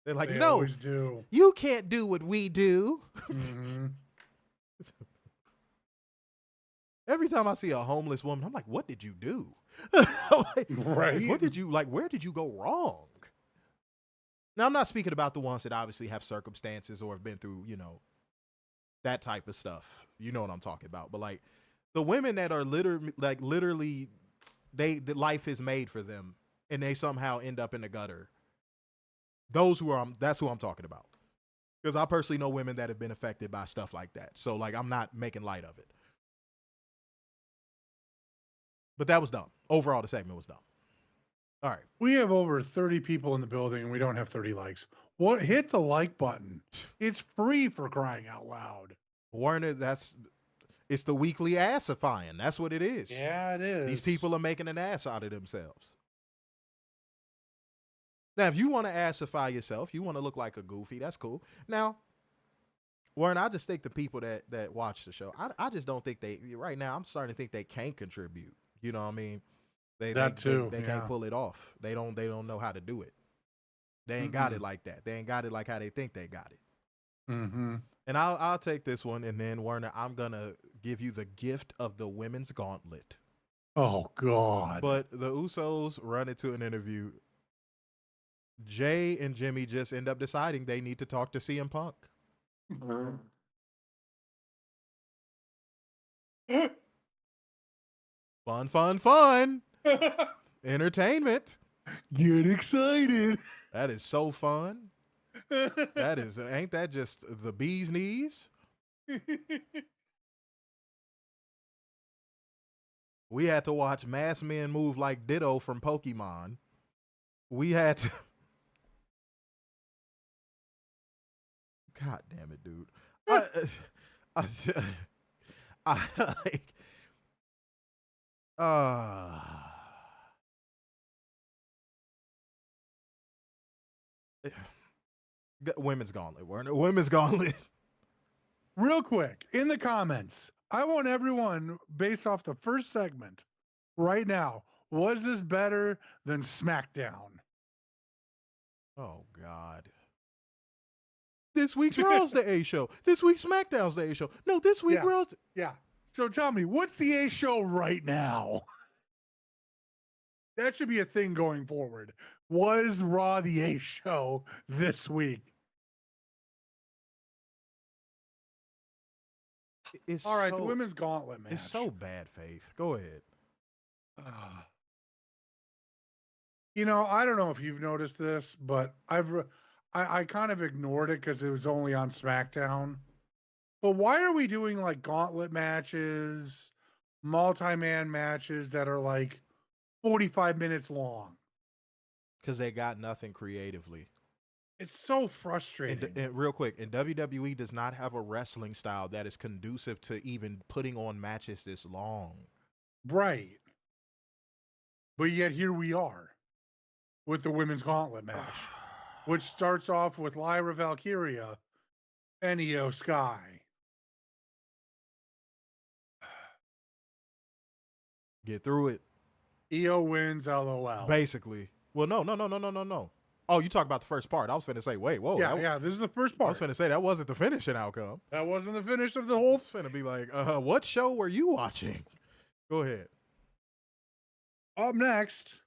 They're like, They no, always do. You can't do what we do. Mm-hmm. Every time I see a homeless woman, I'm like, what did you do? Like, Right. What did you, like, where did you go wrong? Now, I'm not speaking about the ones that obviously have circumstances or have been through, you know, that type of stuff. You know what I'm talking about. But like the women that are literally, the life is made for them and they somehow end up in the gutter. That's who I'm talking about. Because I personally know women that have been affected by stuff like that. So like, I'm not making light of it. But that was dumb. Overall, the segment was dumb. All right. We have over 30 people in the building and we don't have 30 likes. What? Hit the like button. It's free, for crying out loud. Warner, it's the weekly assifying. That's what it is. Yeah, it is. These people are making an ass out of themselves. Now, if you want to assify yourself, you want to look like a goofy, that's cool. Now, Warren, I just think the people that watch the show, I just don't think right now, I'm starting to think they can't contribute. You know what I mean? They can't pull it off. They don't know how to do it. They ain't got it like that. They ain't got it like how they think they got it. Mm-hmm. And I'll take this one, and then Werner, I'm gonna give you the gift of the women's gauntlet. Oh God! But the Usos run into an interview. Jay and Jimmy just end up deciding they need to talk to CM Punk. Fun. Entertainment. Get excited. That is so fun. Ain't that just the bee's knees? We had to watch mass men move like Ditto from Pokemon. We had to. God damn it, dude. I like. Women's Gauntlet, Werner. Women's Gauntlet. Real quick, in the comments, I want everyone, based off the first segment right now, was this better than SmackDown? Oh, God. This week's Raw's the A show. This week's SmackDown's the A show. No, this week Yeah. Raw's. Yeah. So tell me, what's the A show right now? That should be a thing going forward. Was Raw the A show this week? It's All right, so, the women's gauntlet match. It's so bad faith. Go ahead. You know, I don't know if you've noticed this, but I kind of ignored it because it was only on SmackDown. But why are we doing like gauntlet matches, multi-man matches that are like 45 minutes long? Because they got nothing creatively. It's so frustrating. And real quick, and WWE does not have a wrestling style that is conducive to even putting on matches this long. Right. But yet here we are with the women's gauntlet match, which starts off with Lyra Valkyria and Io Sky. Get through it. Io wins, LOL. Basically. Well, no. Oh, you talk about the first part. I was finna say, wait, whoa. Yeah, this is the first I part. was finna say that wasn't the finishing outcome. That wasn't the finish of the whole. It's finna be like, what show were you watching? Go ahead. Up next,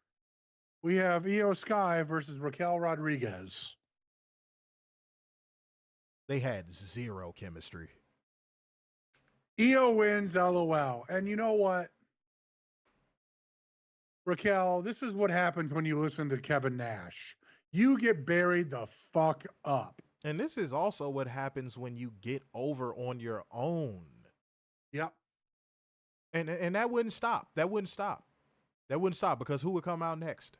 we have Io Sky versus Raquel Rodriguez. They had zero chemistry. Io wins, LOL. And you know what? Raquel, this is what happens when you listen to Kevin Nash. You get buried the fuck up. And this is also what happens when you get over on your own. Yep. And that wouldn't stop. That wouldn't stop because who would come out next?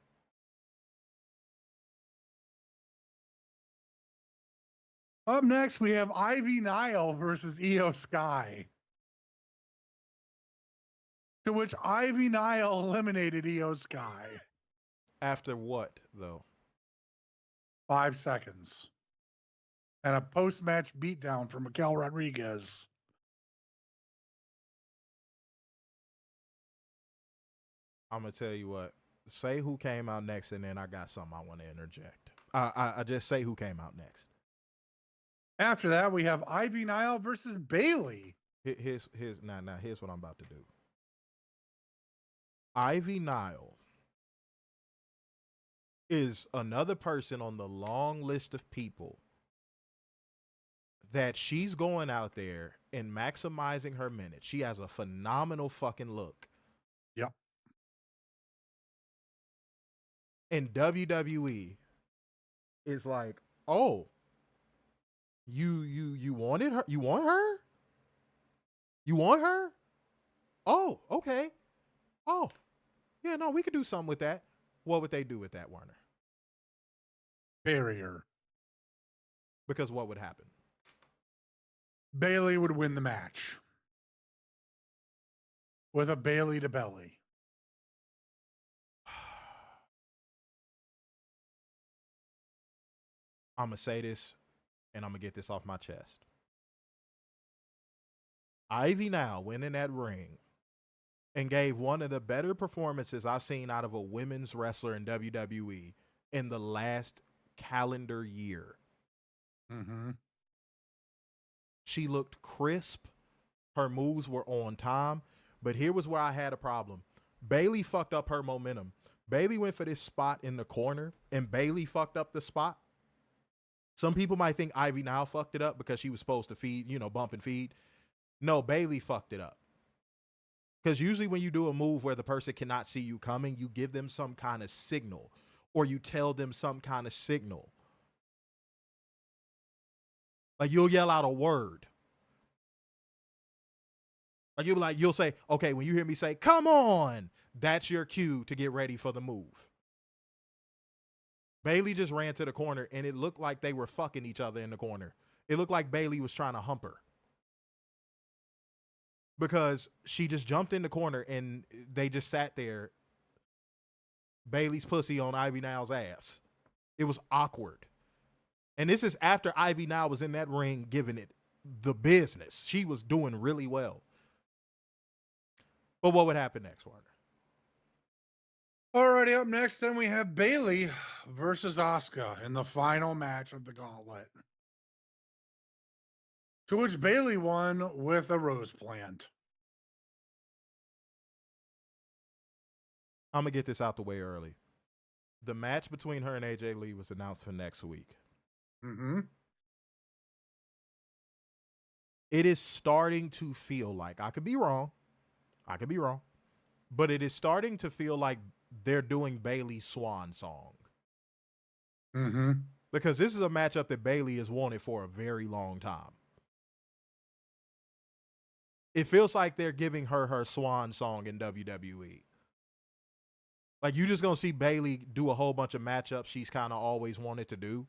Up next, we have Ivy Nile versus Io Sky. To which Ivy Nile eliminated Io Sky. After what, though? 5 seconds. And a post-match beatdown from Raquel Rodriguez. I'm going to tell you what. Say who came out next, and then I got something I want to interject. I just say who came out next. After that, we have Ivy Nile versus Bailey. Here's what I'm about to do. Ivy Nile is another person on the long list of people that she's going out there and maximizing her minutes. She has a phenomenal fucking look. Yep. And WWE is like, oh, you wanted her? You want her? You want her? Oh, okay. Oh, yeah, no, we could do something with that. What would they do with that, Werner? Barrier. Because what would happen? Bailey would win the match. With a Bailey to belly. I'm going to say this, and I'm going to get this off my chest. Ivy now went in that ring and gave one of the better performances I've seen out of a women's wrestler in WWE in the last calendar year. Mm-hmm. She looked crisp. Her moves were on time. But here was where I had a problem. Bailey fucked up her momentum. Bailey went for this spot in the corner, and Bailey fucked up the spot. Some people might think Ivy now fucked it up because she was supposed to feed, bump and feed. No, Bailey fucked it up. Because usually when you do a move where the person cannot see you coming, you give them some kind of signal or you tell them some kind of signal. Like you'll yell out a word. Like you'll say, okay, when you hear me say, come on, that's your cue to get ready for the move. Bailey just ran to the corner and it looked like they were fucking each other in the corner. It looked like Bailey was trying to hump her. Because she just jumped in the corner and they just sat there. Bailey's pussy on Ivy Nile's ass. It was awkward. And this is after Ivy now was in that ring giving it the business. She was doing really well. But what would happen next, Warner? Alrighty, up next, then we have Bayley versus Asuka in the final match of the gauntlet. To which Bayley won with a rose plant. I'm going to get this out the way early. The match between her and AJ Lee was announced for next week. Mm-hmm. It is starting to feel like, I could be wrong, but it is starting to feel like they're doing Bayley's swan song. Mm-hmm. Because this is a matchup that Bayley has wanted for a very long time. It feels like they're giving her swan song in WWE. Like, you just going to see Bayley do a whole bunch of matchups she's kind of always wanted to do.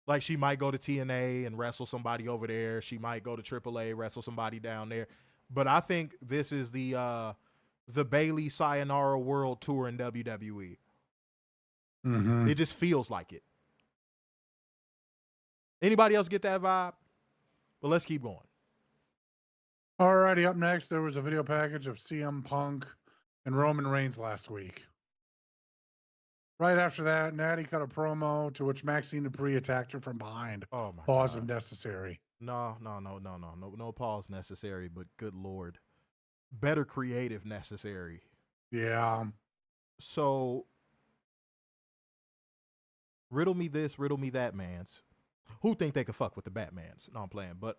Like, she might go to TNA and wrestle somebody over there. She might go to AAA, wrestle somebody down there. But I think this is the Bayley Sayonara World Tour in WWE. Mm-hmm. It just feels like it. Anybody else get that vibe? But let's keep going. Alrighty, up next, there was a video package of CM Punk and Roman Reigns last week. Right after that, Natty cut a promo to which Maxine Dupree attacked her from behind. Oh my Pause God. if necessary. No pause necessary, but good Lord. Better creative necessary. Yeah. So, riddle me this, riddle me that, mans. Who think they could fuck with the Batmans? No, I'm playing. But,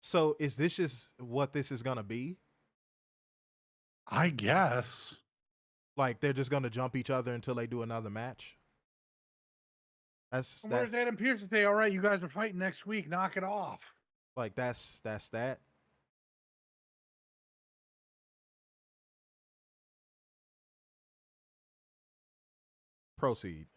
so is this just what this is going to be? I guess. Like, they're just going to jump each other until they do another match? Where's Adam Pearce to say, all right, you guys are fighting next week, knock it off. Like, that's that. Proceed.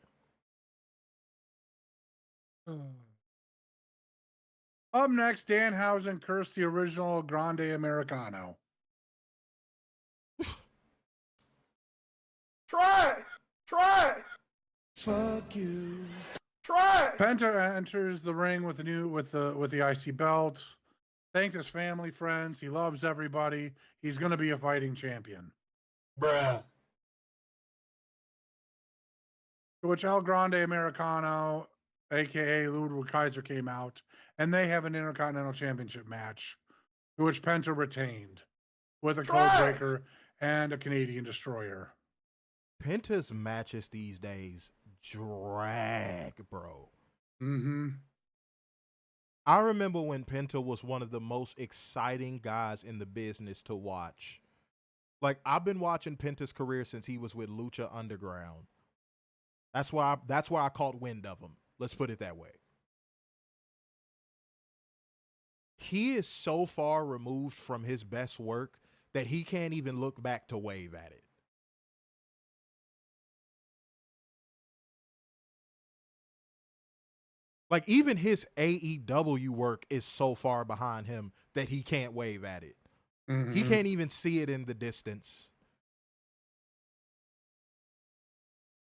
Up next, Danhausen cursed the original Grande Americano. Try it. Fuck you. Try it. Penta enters the ring with the IC belt. Thanks his family, friends. He loves everybody. He's going to be a fighting champion. Bruh. To which El Grande Americano, a.k.a. Ludwig Kaiser, came out, and they have an Intercontinental Championship match, to which Penta retained, with a Codebreaker and a Canadian Destroyer. Penta's matches these days drag, bro. Mm-hmm. I remember when Penta was one of the most exciting guys in the business to watch. Like, I've been watching Penta's career since he was with Lucha Underground. That's why I caught wind of him. Let's put it that way. He is so far removed from his best work that he can't even look back to wave at it. Like, even his AEW work is so far behind him that he can't wave at it. Mm-hmm. He can't even see it in the distance.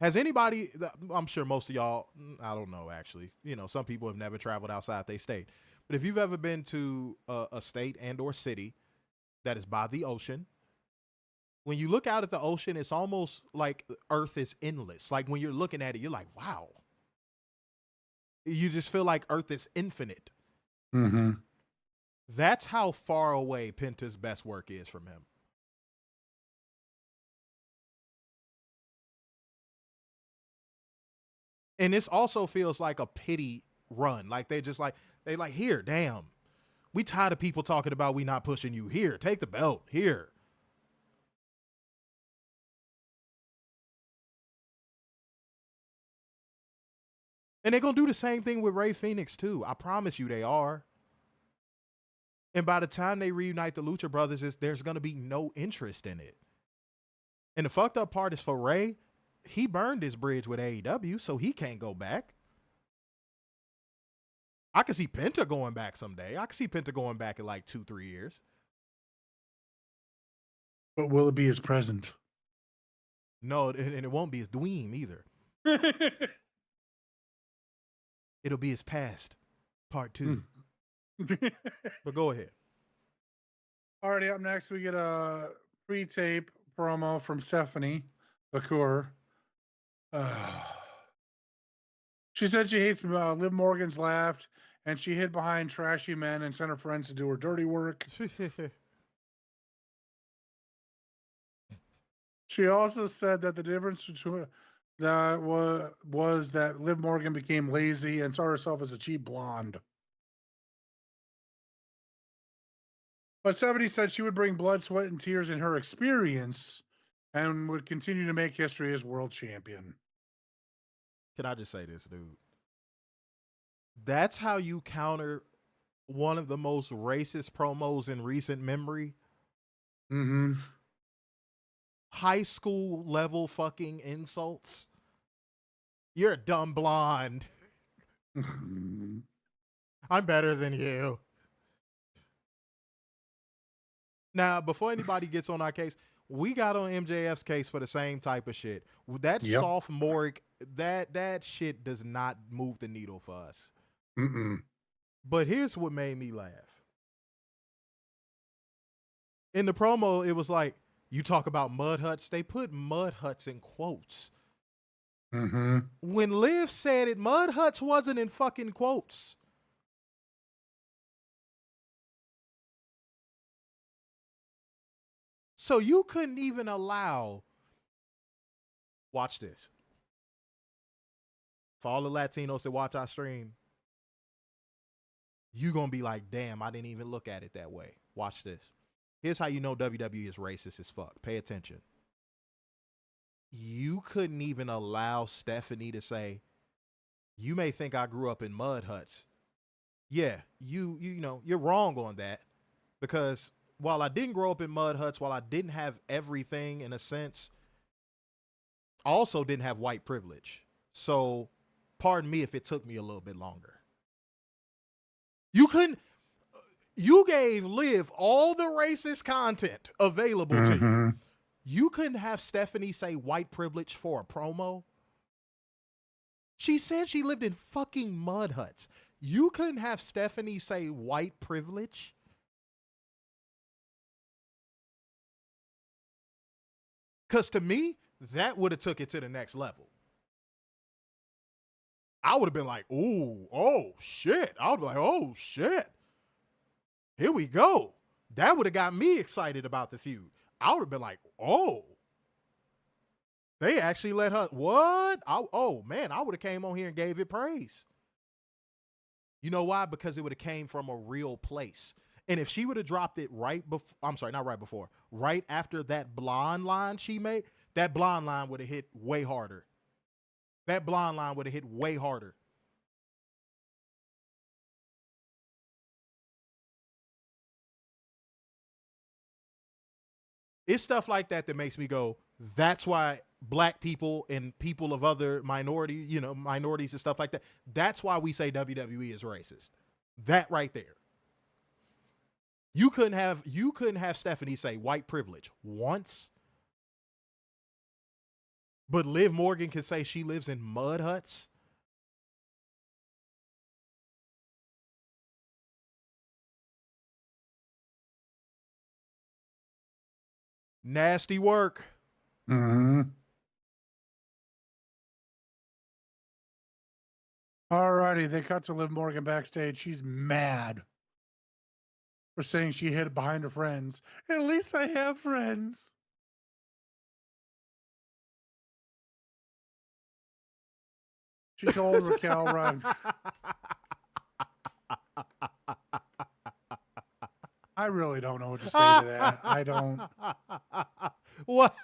Has anybody, I'm sure most of y'all, I don't know actually, some people have never traveled outside their state. But if you've ever been to a state and or city that is by the ocean, when you look out at the ocean, it's almost like Earth is endless. Like, when you're looking at it, you're like, wow. You just feel like Earth is infinite. Mm-hmm. That's how far away Penta's best work is from him. And this also feels like a pity run. Like, they here, damn. We tired of people talking about we not pushing you. Here, take the belt. Here. And they're going to do the same thing with Rey Fenix, too. I promise you they are. And by the time they reunite the Lucha Brothers, there's going to be no interest in it. And the fucked up part is for Rey, he burned his bridge with AEW, so he can't go back. I could see Penta going back someday. I could see Penta going back in like 2-3 years. But will it be his present? No, and it won't be his dweem either. It'll be his past, part 2. But go ahead. Alrighty, up next we get a pre-tape promo from Stephanie Bakur. She said she hates Liv Morgan's laugh, and she hid behind trashy men and sent her friends to do her dirty work. She also said that the difference between that was that Liv Morgan became lazy and saw herself as a cheap blonde. But Stephanie said she would bring blood, sweat, and tears in her experience and would continue to make history as world champion. Can I just say this, dude? That's how you counter one of the most racist promos in recent memory. Mm-hmm. High school level fucking insults. You're a dumb blonde. I'm better than you. Now, before anybody gets on our case, we got on MJF's case for the same type of shit. That sophomoric, that shit does not move the needle for us. Mm-mm. But here's what made me laugh. In the promo, it was like, you talk about mud huts. They put mud huts in quotes. Mm-hmm. When Liv said it, mud huts wasn't in fucking quotes. So you couldn't even allow, watch this. For all the Latinos that watch our stream, you gonna be like, damn, I didn't even look at it that way. Watch this. Here's how you know WWE is racist as fuck. Pay attention. You couldn't even allow Stephanie to say, you may think I grew up in mud huts. Yeah, you know, you're wrong on that, because while I didn't grow up in mud huts, while I didn't have everything in a sense, I also didn't have white privilege. So pardon me if it took me a little bit longer. You gave Liv all the racist content available to you. You couldn't have Stephanie say white privilege for a promo. She said she lived in fucking mud huts. You couldn't have Stephanie say white privilege. Because to me, that would have took it to the next level. I would have been like, ooh, oh, shit. I would be like, oh, shit. Here we go. That would have got me excited about the feud. I would have been like, oh. They actually let her, what? Oh, man, I would have came on here and gave it praise. You know why? Because it would have came from a real place. And if she would have dropped it right before, I'm sorry, not right before, right after that blonde line she made, that blonde line would have hit way harder. That blonde line would have hit way harder. It's stuff like that that makes me go, that's why black people and people of other minorities and stuff like that, that's why we say WWE is racist. That right there. You couldn't have Stephanie say white privilege once, but Liv Morgan can say she lives in mud huts. Nasty work. Mm-hmm. Alrighty, they cut to Liv Morgan backstage. She's mad for saying she hid behind her friends. At least I have friends. She told Raquel run. I really don't know what to say to that. I don't. What?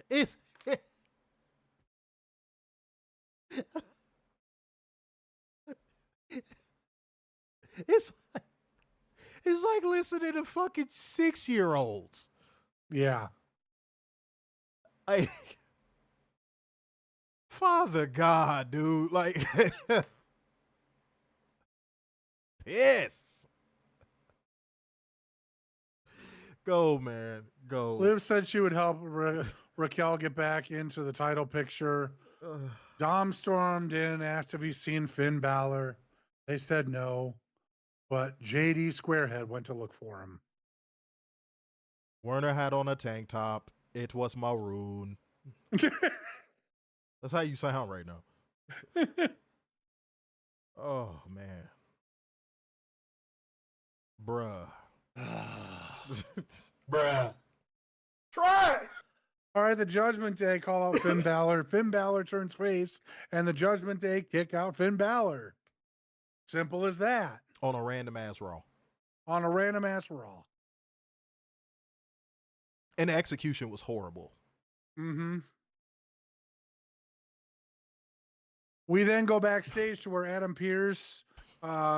It's like listening to fucking 6-year-olds. Yeah. Father God, dude. Like, piss. Go, man. Go. Liv said she would help Raquel get back into the title picture. Dom stormed in, asked if he's seen Finn Balor. They said no, but JD Squarehead went to look for him. Werner had on a tank top. It was maroon. That's how you sound right now. Oh, man. Bruh. Bruh. Try it. All right, the Judgment Day call out Finn Balor. Finn Balor turns face, and the Judgment Day kick out Finn Balor. Simple as that. On a random ass Raw. On a random ass Raw. And the execution was horrible. Mm-hmm. We then go backstage to where Adam Pearce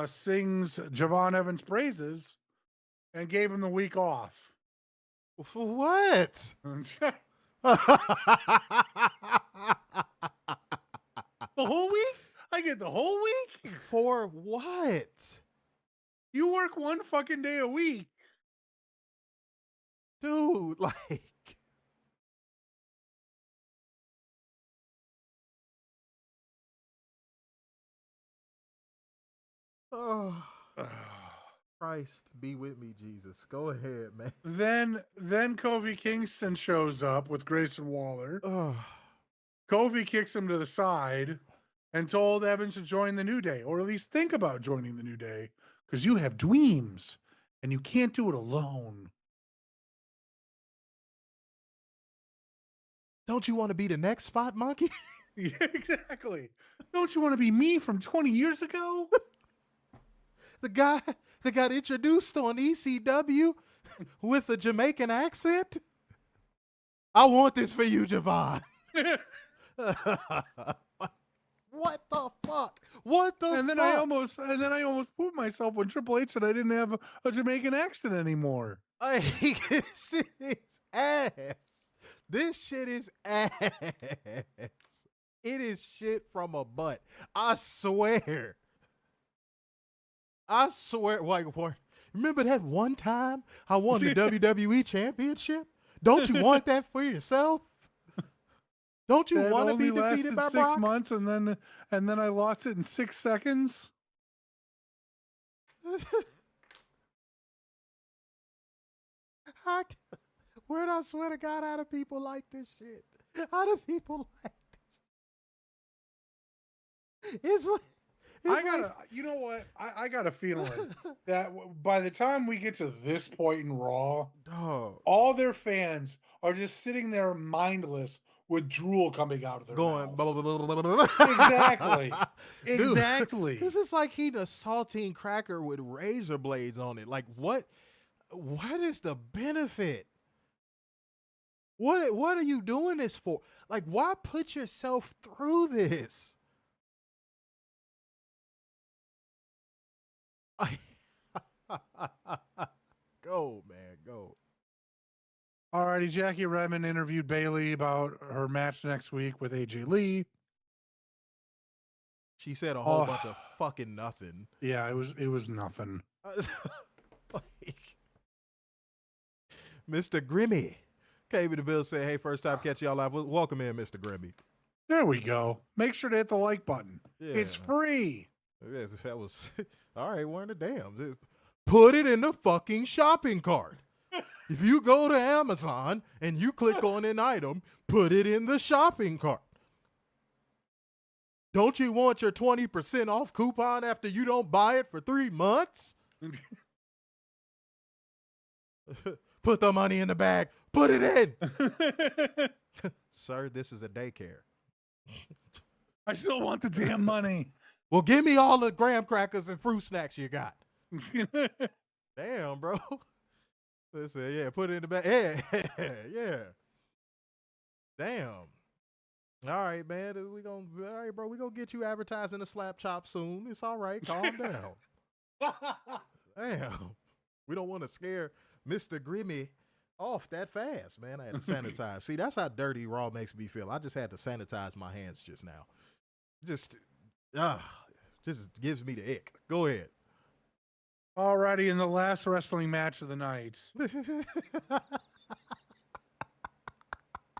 sings Javon Evans' praises and gave him the week off. For what? The whole week? I get the whole week? For what? You work one fucking day a week. Dude, like. Oh. Christ, be with me, Jesus. Go ahead, man. Then Kofi Kingston shows up with Grayson Waller. Kofi kicks him to the side and told Evans to join the New Day, or at least think about joining the New Day, because you have dreams and you can't do it alone. Don't you want to be the next spot monkey? Yeah, exactly. Don't you want to be me from 20 years ago? The guy that got introduced on ECW with a Jamaican accent? I want this for you, Javon. What the fuck? What the and then fuck? I almost pooped myself when Triple H said I didn't have a Jamaican accent anymore. This shit is ass. This shit is ass. It is shit from a butt. I swear. Like, remember that one time I won the WWE Championship? Don't you want that for yourself? Don't you want to be defeated by 6 Brock? months and then I lost it in 6 seconds? Where'd I swear to God, how do people like this shit? How do people like this? It's like, you know what? I got a feeling that by the time we get to this point in Raw, all their fans are just sitting there mindless with drool coming out of their going mouths. Exactly. Exactly. This is like eating a saltine cracker with razor blades on it. Like, what is the benefit? What are you doing this for? Like, why put yourself through this? Go, man, go. Alrighty, Jackie Redmond interviewed Bayley about her match next week with AJ Lee. She said a whole bunch of fucking nothing. Yeah, it was nothing. Mr. Grimmy came to the bill, said, "Hey, first time catch y'all live. Welcome in, Mr. Grimmy." There we go. Make sure to hit the like button. Yeah. It's free. Yeah, that was all right. We're in the damn. Put it in the fucking shopping cart. If you go to Amazon and you click on an item, put it in the shopping cart. Don't you want your 20% off coupon after you don't buy it for 3 months? Put the money in the bag. Put it in. Sir, this is a daycare. I still want the damn money. Well, give me all the graham crackers and fruit snacks you got. Damn, bro. Listen, yeah, put it in the bag. Yeah. Damn. All right, man. All right, bro. We're going to get you advertising a slap chop soon. It's all right. Calm down. Damn. We don't want to scare Mr. Grimmy off that fast, man. I had to sanitize. See, that's how dirty Raw makes me feel. I just had to sanitize my hands just now. Just gives me the ick. Go ahead. Alrighty, in the last wrestling match of the night,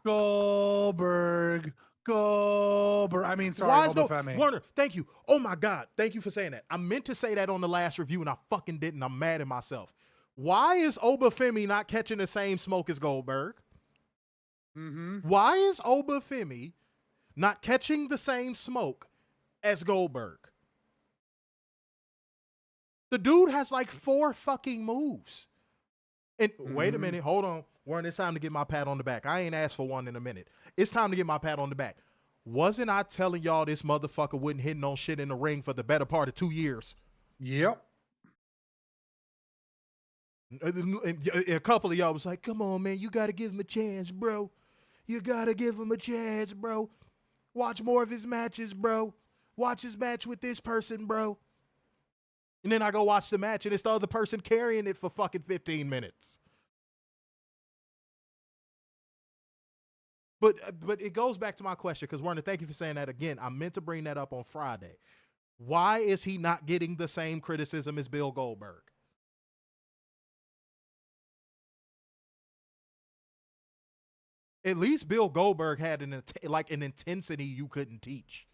Goldberg. I mean, sorry, Why is Oba Femi. Warner? Thank you. Oh my God, thank you for saying that. I meant to say that on the last review and I fucking didn't. I'm mad at myself. Why is Oba Femi not catching the same smoke as Goldberg? Why is Oba Femi not catching the same smoke as Goldberg? The dude has like 4 fucking moves. And wait a minute, hold on. Warren, it's time to get my pat on the back. I ain't asked for one in a minute. It's time to get my pat on the back. Wasn't I telling y'all this motherfucker wouldn't hit no shit in the ring for the better part of 2 years? Yep. A couple of y'all was like, come on, man, you got to give him a chance, bro. You got to give him a chance, bro. Watch more of his matches, bro. Watch his match with this person, bro. And then I go watch the match, and it's the other person carrying it for fucking 15 minutes. But it goes back to my question, because Werner, thank you for saying that again. I meant to bring that up on Friday. Why is he not getting the same criticism as Bill Goldberg? At least Bill Goldberg had an intensity you couldn't teach,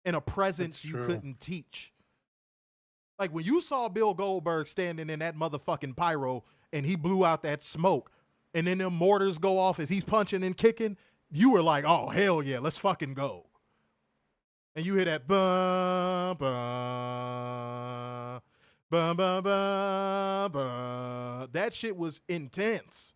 and a presence you couldn't teach. Like when you saw Bill Goldberg standing in that motherfucking pyro and he blew out that smoke, and then them mortars go off as he's punching and kicking, you were like, oh, hell yeah, let's fucking go. And you hear that bum, bum, bum, bum, bum, bum. That shit was intense.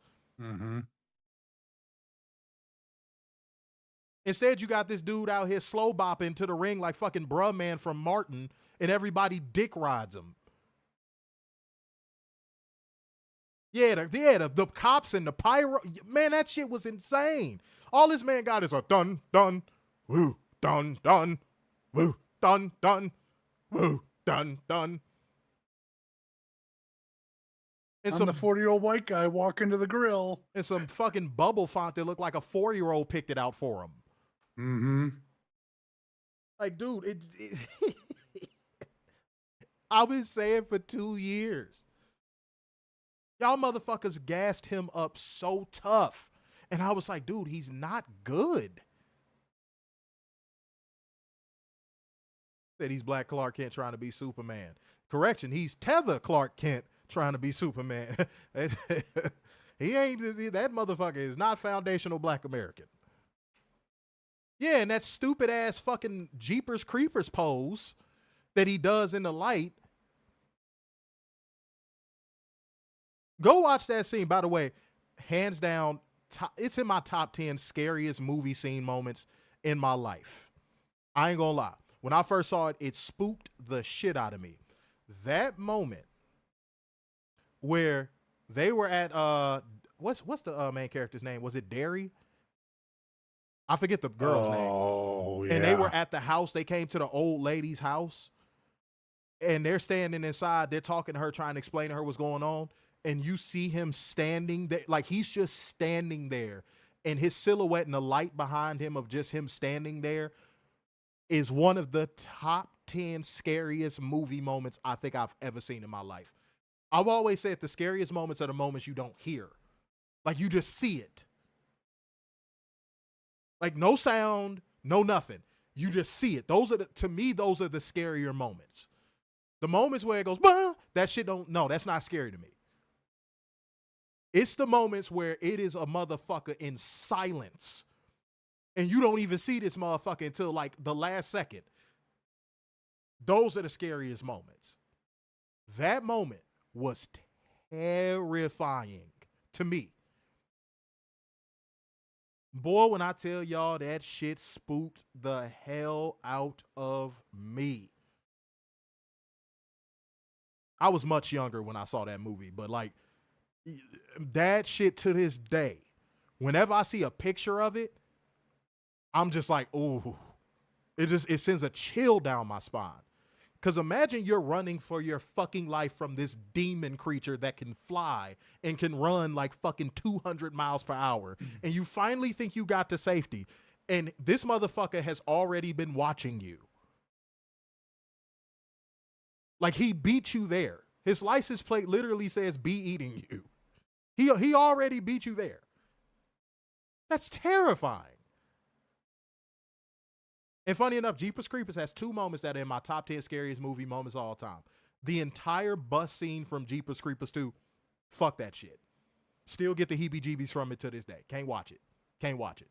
Instead, you got this dude out here slow bopping to the ring like fucking bruh man from Martin, and everybody dick rides him. Yeah, the cops and the pyro. Man, that shit was insane. All this man got is a dun, dun, woo, dun, dun, woo, dun, dun, woo, dun, dun. And the 40-year-old white guy walking to the grill. And some fucking bubble font that looked like a 4-year-old picked it out for him. Like, dude, I've been saying for 2 years. Y'all motherfuckers gassed him up so tough. And I was like, dude, he's not good. Said he's Black Clark Kent trying to be Superman. Correction, he's Tether Clark Kent trying to be Superman. He ain't, that motherfucker is not foundational Black American. Yeah, and that stupid ass fucking Jeepers Creepers pose that he does in the light. Go watch that scene. By the way, hands down, it's in my top 10 scariest movie scene moments in my life. I ain't gonna lie. When I first saw it, it spooked the shit out of me. That moment where they were at what's the main character's name? Was it Derry? I forget the girl's name. Oh, yeah. And they were at the house. They came to the old lady's house. And they're standing inside. They're talking to her, trying to explain to her what's going on. And you see him standing there. Like, he's just standing there. And his silhouette and the light behind him of just him standing there is one of the top 10 scariest movie moments I think I've ever seen in my life. I've always said the scariest moments are the moments you don't hear. Like, you just see it. Like, no sound, no nothing. You just see it. To me, those are the scarier moments. The moments where it goes, bah, that shit that's not scary to me. It's the moments where it is a motherfucker in silence. And you don't even see this motherfucker until like the last second. Those are the scariest moments. That moment was terrifying to me. Boy, when I tell y'all that shit spooked the hell out of me. I was much younger when I saw that movie, but like that shit to this day, whenever I see a picture of it, I'm just like, ooh, it sends a chill down my spine. Because imagine you're running for your fucking life from this demon creature that can fly and can run like fucking 200 miles per hour. And you finally think you got to safety. And this motherfucker has already been watching you. Like, he beat you there. His license plate literally says be eating you. He already beat you there. That's terrifying. And funny enough, Jeepers Creepers has 2 moments that are in my top 10 scariest movie moments of all time. The entire bus scene from Jeepers Creepers 2, fuck that shit. Still get the heebie-jeebies from it to this day. Can't watch it. Can't watch it.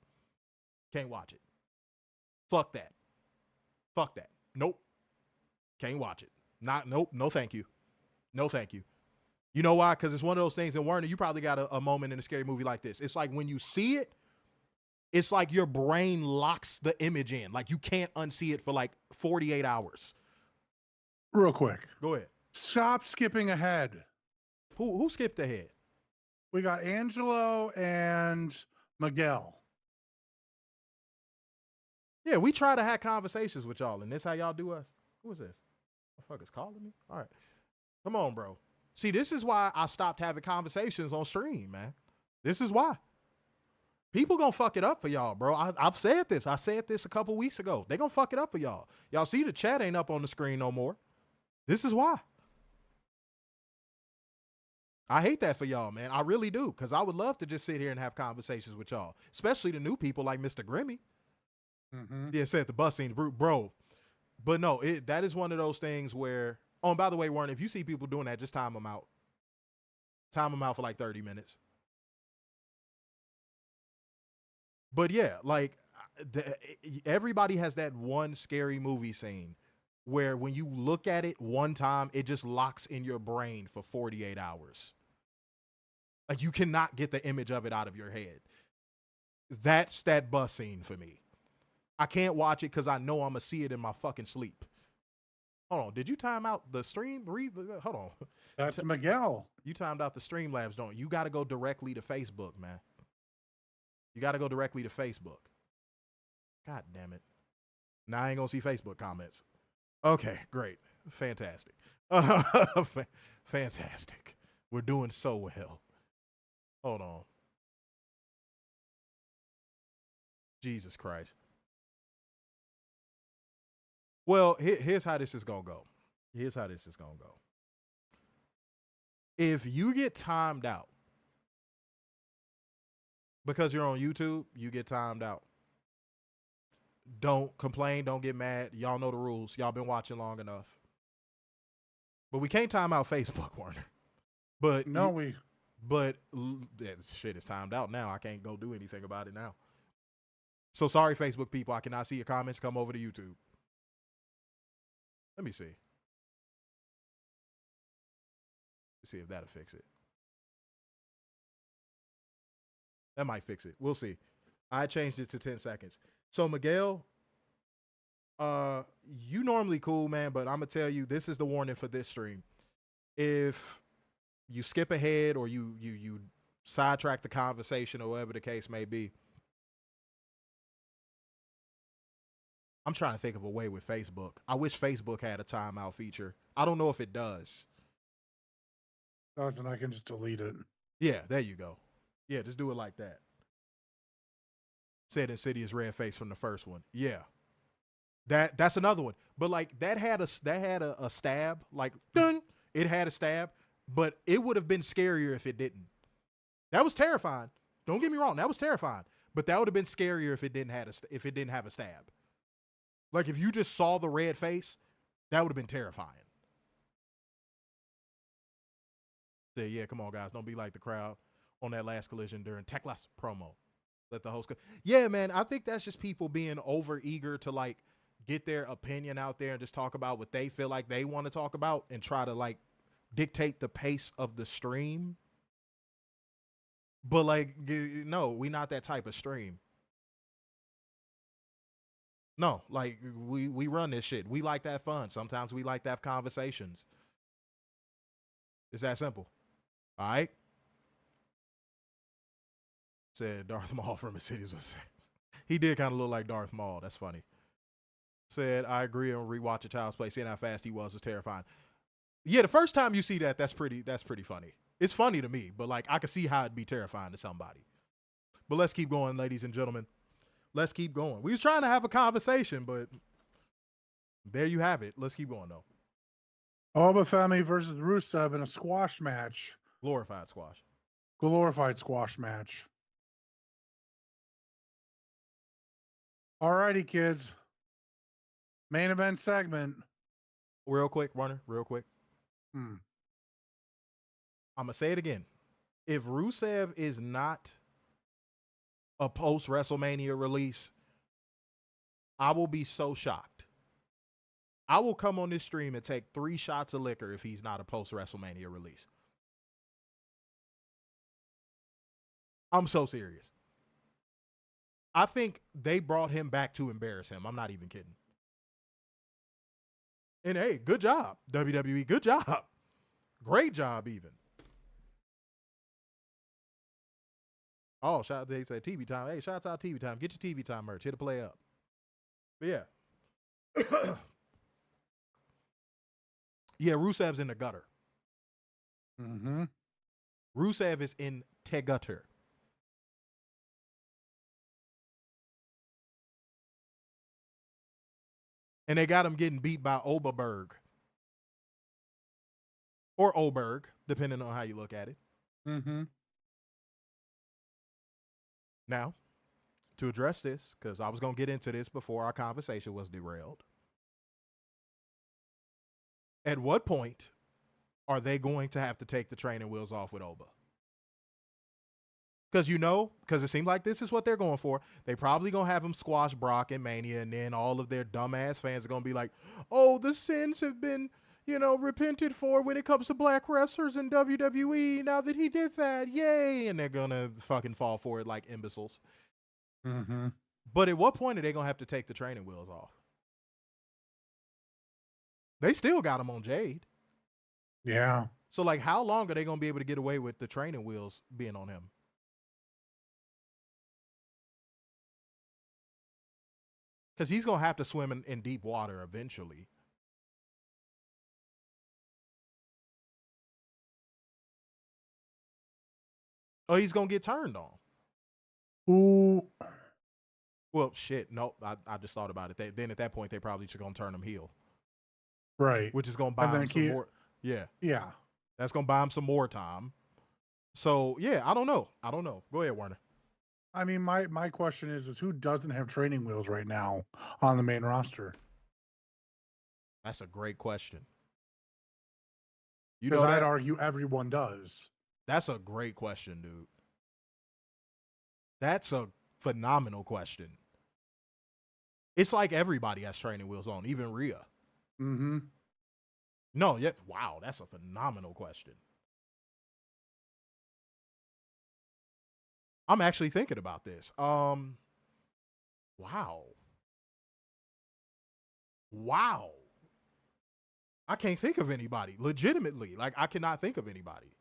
Can't watch it. Fuck that. Fuck that. Nope. Can't watch it. Nope. No thank you. No thank you. You know why? Because it's one of those things, and Werner, you probably got a moment in a scary movie like this. It's like when you see it, it's like your brain locks the image in. Like you can't unsee it for like 48 hours. Real quick. Go ahead. Stop skipping ahead. Who skipped ahead? We got Angelo and Miguel. Yeah, we try to have conversations with y'all, and this how y'all do us. Who is this? Motherfucker's calling me? All right. Come on, bro. See, this is why I stopped having conversations on stream, man. This is why. People gonna fuck it up for y'all, bro. I've said this. I said this a couple weeks ago. They gonna fuck it up for y'all. Y'all see the chat ain't up on the screen no more. This is why. I hate that for y'all, man. I really do, because I would love to just sit here and have conversations with y'all, especially the new people like Mr. Grimmy. Mm-hmm. Yeah, said the bus scene, bro. But no, that is one of those things where, oh, and by the way, Warren, if you see people doing that, just time them out. Time them out for like 30 minutes. But yeah, like everybody has that one scary movie scene where when you look at it one time, it just locks in your brain for 48 hours. Like you cannot get the image of it out of your head. That's that bus scene for me. I can't watch it because I know I'm going to see it in my fucking sleep. Hold on. Did you time out the stream? Hold on. That's Miguel. You timed out the Streamlabs, don't you? You got to go directly to Facebook, man. You got to go directly to Facebook. God damn it. Now I ain't going to see Facebook comments. Okay, great. Fantastic. Fantastic. We're doing so well. Hold on. Jesus Christ. Well, here's how this is going to go. Here's how this is going to go. If you get timed out, because you're on YouTube, you get timed out. Don't complain. Don't get mad. Y'all know the rules. Y'all been watching long enough. But we can't time out Facebook, Warner. But No, But that shit is timed out now. I can't go do anything about it now. So sorry, Facebook people. I cannot see your comments. Come over to YouTube. Let me see. Let's see if that'll fix it. That might fix it. We'll see. I changed it to 10 seconds. So Miguel, you normally cool, man, but I'm gonna tell you, this is the warning for this stream. If you skip ahead or you sidetrack the conversation or whatever the case may be, I'm trying to think of a way with Facebook. I wish Facebook had a timeout feature. I don't know if it does. and I can just delete it. Yeah, there you go. Yeah, just do it like that. Said Insidious red face from the first one. Yeah. That's another one. But like that had a stab. Like dun, it had a stab, but it would have been scarier if it didn't. That was terrifying. Don't get me wrong, that was terrifying. But that would have been scarier if it didn't have a stab. Like if you just saw the red face, that would have been terrifying. Say, yeah, come on, guys, don't be like the crowd on that last collision during Techless promo. Let the host go. Yeah, man, I think that's just people being over eager to like get their opinion out there and just talk about what they feel like they want to talk about and try to like dictate the pace of the stream. But like, no, we not that type of stream. No, like we run this shit. We like to have fun. Sometimes we like to have conversations. It's that simple. All right. Said Darth Maul from Insidious was. He did kind of look like Darth Maul. That's funny. Said I agree on rewatch a Child's Play. Seeing how fast he was terrifying. Yeah, the first time you see that, that's pretty funny. It's funny to me, but like I can see how it'd be terrifying to somebody. But let's keep going, ladies and gentlemen. Let's keep going. We was trying to have a conversation, but there you have it. Let's keep going though. Oba Femi versus Rusev in a squash match. Glorified squash. Glorified squash match. Alrighty, kids. Main event segment. Real quick, Warner, real quick. Hmm. I'm going to say it again. If Rusev is not a post-WrestleMania release, I will be so shocked. I will come on this stream and take 3 shots of liquor if he's not a post-WrestleMania release. I'm so serious. I think they brought him back to embarrass him. I'm not even kidding. And hey, good job, WWE. Good job. Great job, even. Oh, shout out, they said TV time. Hey, shout out TV time. Get your TV time merch. Hit a play up. But yeah. Yeah, Rusev's in the gutter. Mm-hmm. Rusev is in the gutter. And they got him getting beat by Oberberg. Or Oberg, depending on how you look at it. Mm-hmm. Now, to address this, because I was going to get into this before our conversation was derailed. At what point are they going to have to take the training wheels off with Oba? Because it seemed like this is what they're going for. They probably going to have him squash Brock and Mania, and then all of their dumbass fans are going to be like, oh, the sins have been, repented for when it comes to black wrestlers in WWE now that he did that. Yay. And they're going to fucking fall for it like imbeciles. Mm-hmm. But at what point are they going to have to take the training wheels off? They still got him on Jade. Yeah. So, like, how long are they going to be able to get away with the training wheels being on him? Because he's going to have to swim in deep water eventually. Oh, he's going to get turned on. Ooh. Well, shit. No, I just thought about it. Then at that point, they probably should going to turn him heel. Right. Which is going to buy him some more. Yeah. Yeah. That's going to buy him some more time. So, yeah, I don't know. Go ahead, Warner. I mean, my question is who doesn't have training wheels right now on the main roster? That's a great question. Because I'd argue everyone does. That's a great question, dude. That's a phenomenal question. It's like everybody has training wheels on, even Rhea. Mm-hmm. No, yeah, wow, that's a phenomenal question. I'm actually thinking about this. Wow. I can't think of anybody. Legitimately. Like, I cannot think of anybody.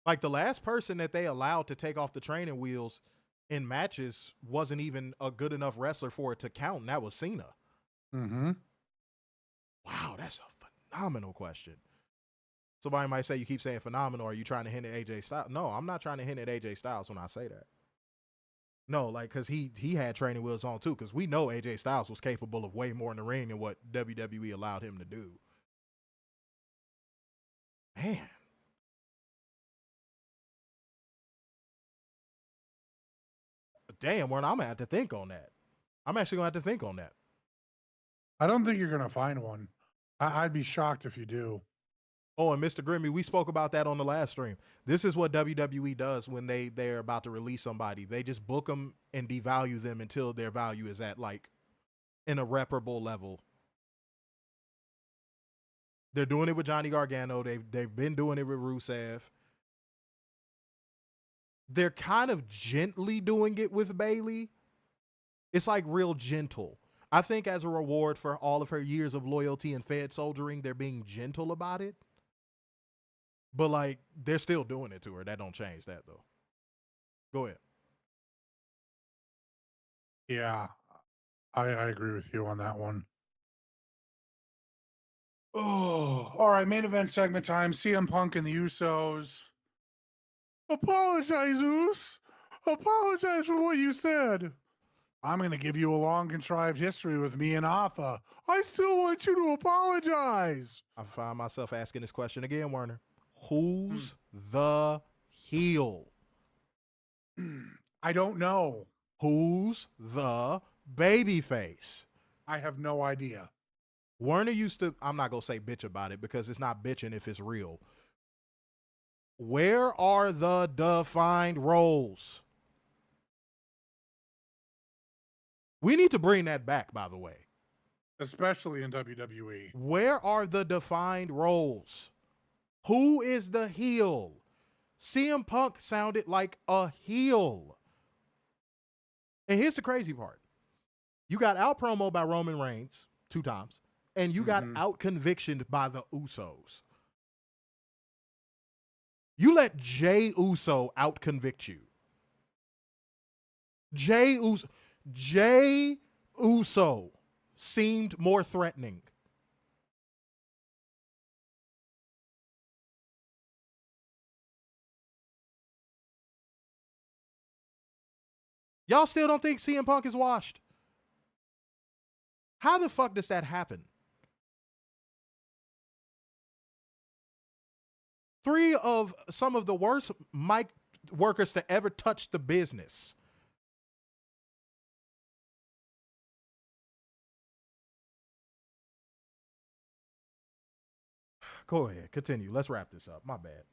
Like, the last person that they allowed to take off the training wheels in matches wasn't even a good enough wrestler for it to count, and that was Cena. Mm-hmm. Wow, that's a phenomenal question. Somebody might say, you keep saying phenomenal. Are you trying to hint at AJ Styles? No, I'm not trying to hint at AJ Styles when I say that. No, like, because he had training wheels on, too, because we know AJ Styles was capable of way more in the ring than what WWE allowed him to do. Man. Damn, Warren, I'm going to have to think on that. I'm actually going to have to think on that. I don't think you're going to find one. I'd be shocked if you do. Oh, and Mr. Grimmy, we spoke about that on the last stream. This is what WWE does when they're about to release somebody. They just book them and devalue them until their value is at, like, an irreparable level. They're doing it with Johnny Gargano. They've been doing it with Rusev. They're kind of gently doing it with Bayley. It's like real gentle. I think as a reward for all of her years of loyalty and fed soldiering, they're being gentle about it. But, like, they're still doing it to her. That don't change that, though. Go ahead. Yeah, I agree with you on that one. Oh, all right. Main event segment time. CM Punk and the Usos. Apologize, Us. Apologize for what you said. I'm going to give you a long contrived history with me and Alpha. I still want you to apologize. I find myself asking this question again, Werner. Who's the heel? I don't know. Who's the babyface? I have no idea. Werner used to, I'm not going to say bitch about it because it's not bitching if it's real. Where are the defined roles? We need to bring that back, by the way. Especially in WWE. Where are the defined roles? Who is the heel? CM Punk sounded like a heel. And here's the crazy part. You got out promo by Roman Reigns 2 times, and you got out convictioned by the Usos. You let Jey Uso out convict you. Jey Uso seemed more threatening. Y'all still don't think CM Punk is washed? How the fuck does that happen? 3 of some of the worst mic workers to ever touch the business. Go ahead, continue. Let's wrap this up. My bad.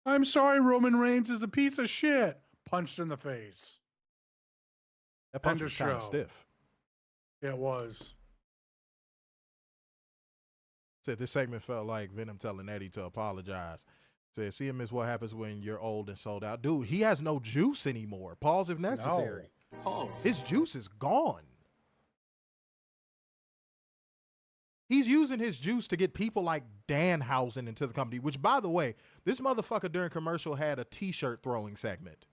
I'm sorry, Roman Reigns is a piece of shit. Punched in the face. That punch End of was kind of show. stiff. It was. Said this segment felt like Venom telling Eddie to apologize. Said, CM is what happens when you're old and sold out. Dude, he has no juice anymore. Pause if necessary. No. Pause. His juice is gone. He's using his juice to get people like Danhausen into the company, which, by the way, this motherfucker during commercial had a T-shirt throwing segment.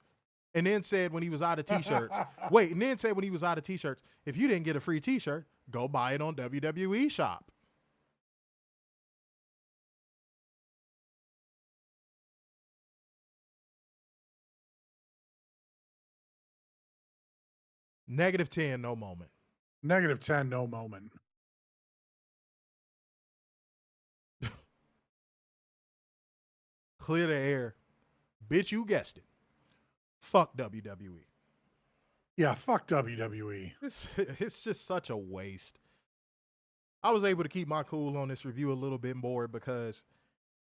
And then said when he was out of T-shirts, if you didn't get a free T-shirt, go buy it on WWE Shop. -10, no moment. -10, no moment. Clear the air. Bitch, you guessed it. Fuck WWE. Yeah, fuck WWE. It's just such a waste. I was able to keep my cool on this review a little bit more because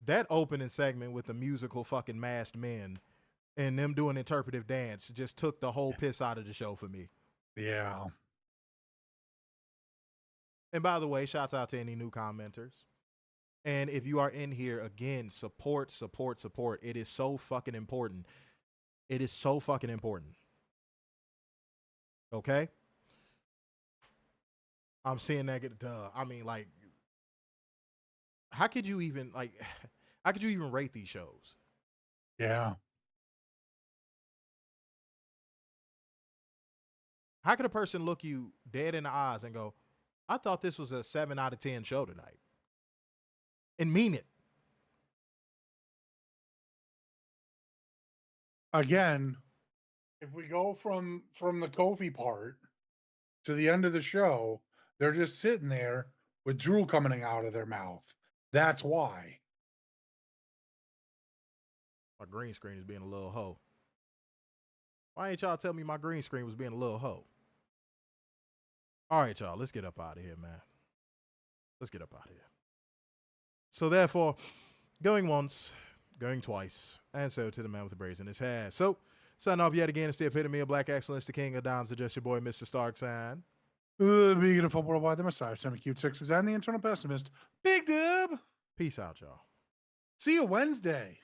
that opening segment with the musical fucking masked men and them doing interpretive dance just took the whole piss out of the show for me. Yeah. And by the way, shouts out to any new commenters. And if you are in here, again, support. It is so fucking important. It is so fucking important. Okay? I'm seeing that get I mean, like, how could you even rate these shows? Yeah. How could a person look you dead in the eyes and go, I thought this was a 7 out of 10 show tonight? And mean it. Again, if we go from the Kofi part to the end of the show, they're just sitting there with drool coming out of their mouth. That's why. My green screen is being a little hoe. Why ain't y'all tell me my green screen was being a little hoe? All right, y'all, let's get up out of here, man. Let's get up out of here. So therefore, going once, going twice, and so to the man with the braids in his hair. So, signing off yet again, it's the epitome of black excellence, the king of dimes, just your boy, Mr. Stark sign. Being a football worldwide, the Messiah, Sammy Cute Sixes, and the internal pessimist, Big Dub. Peace out, y'all. See you Wednesday.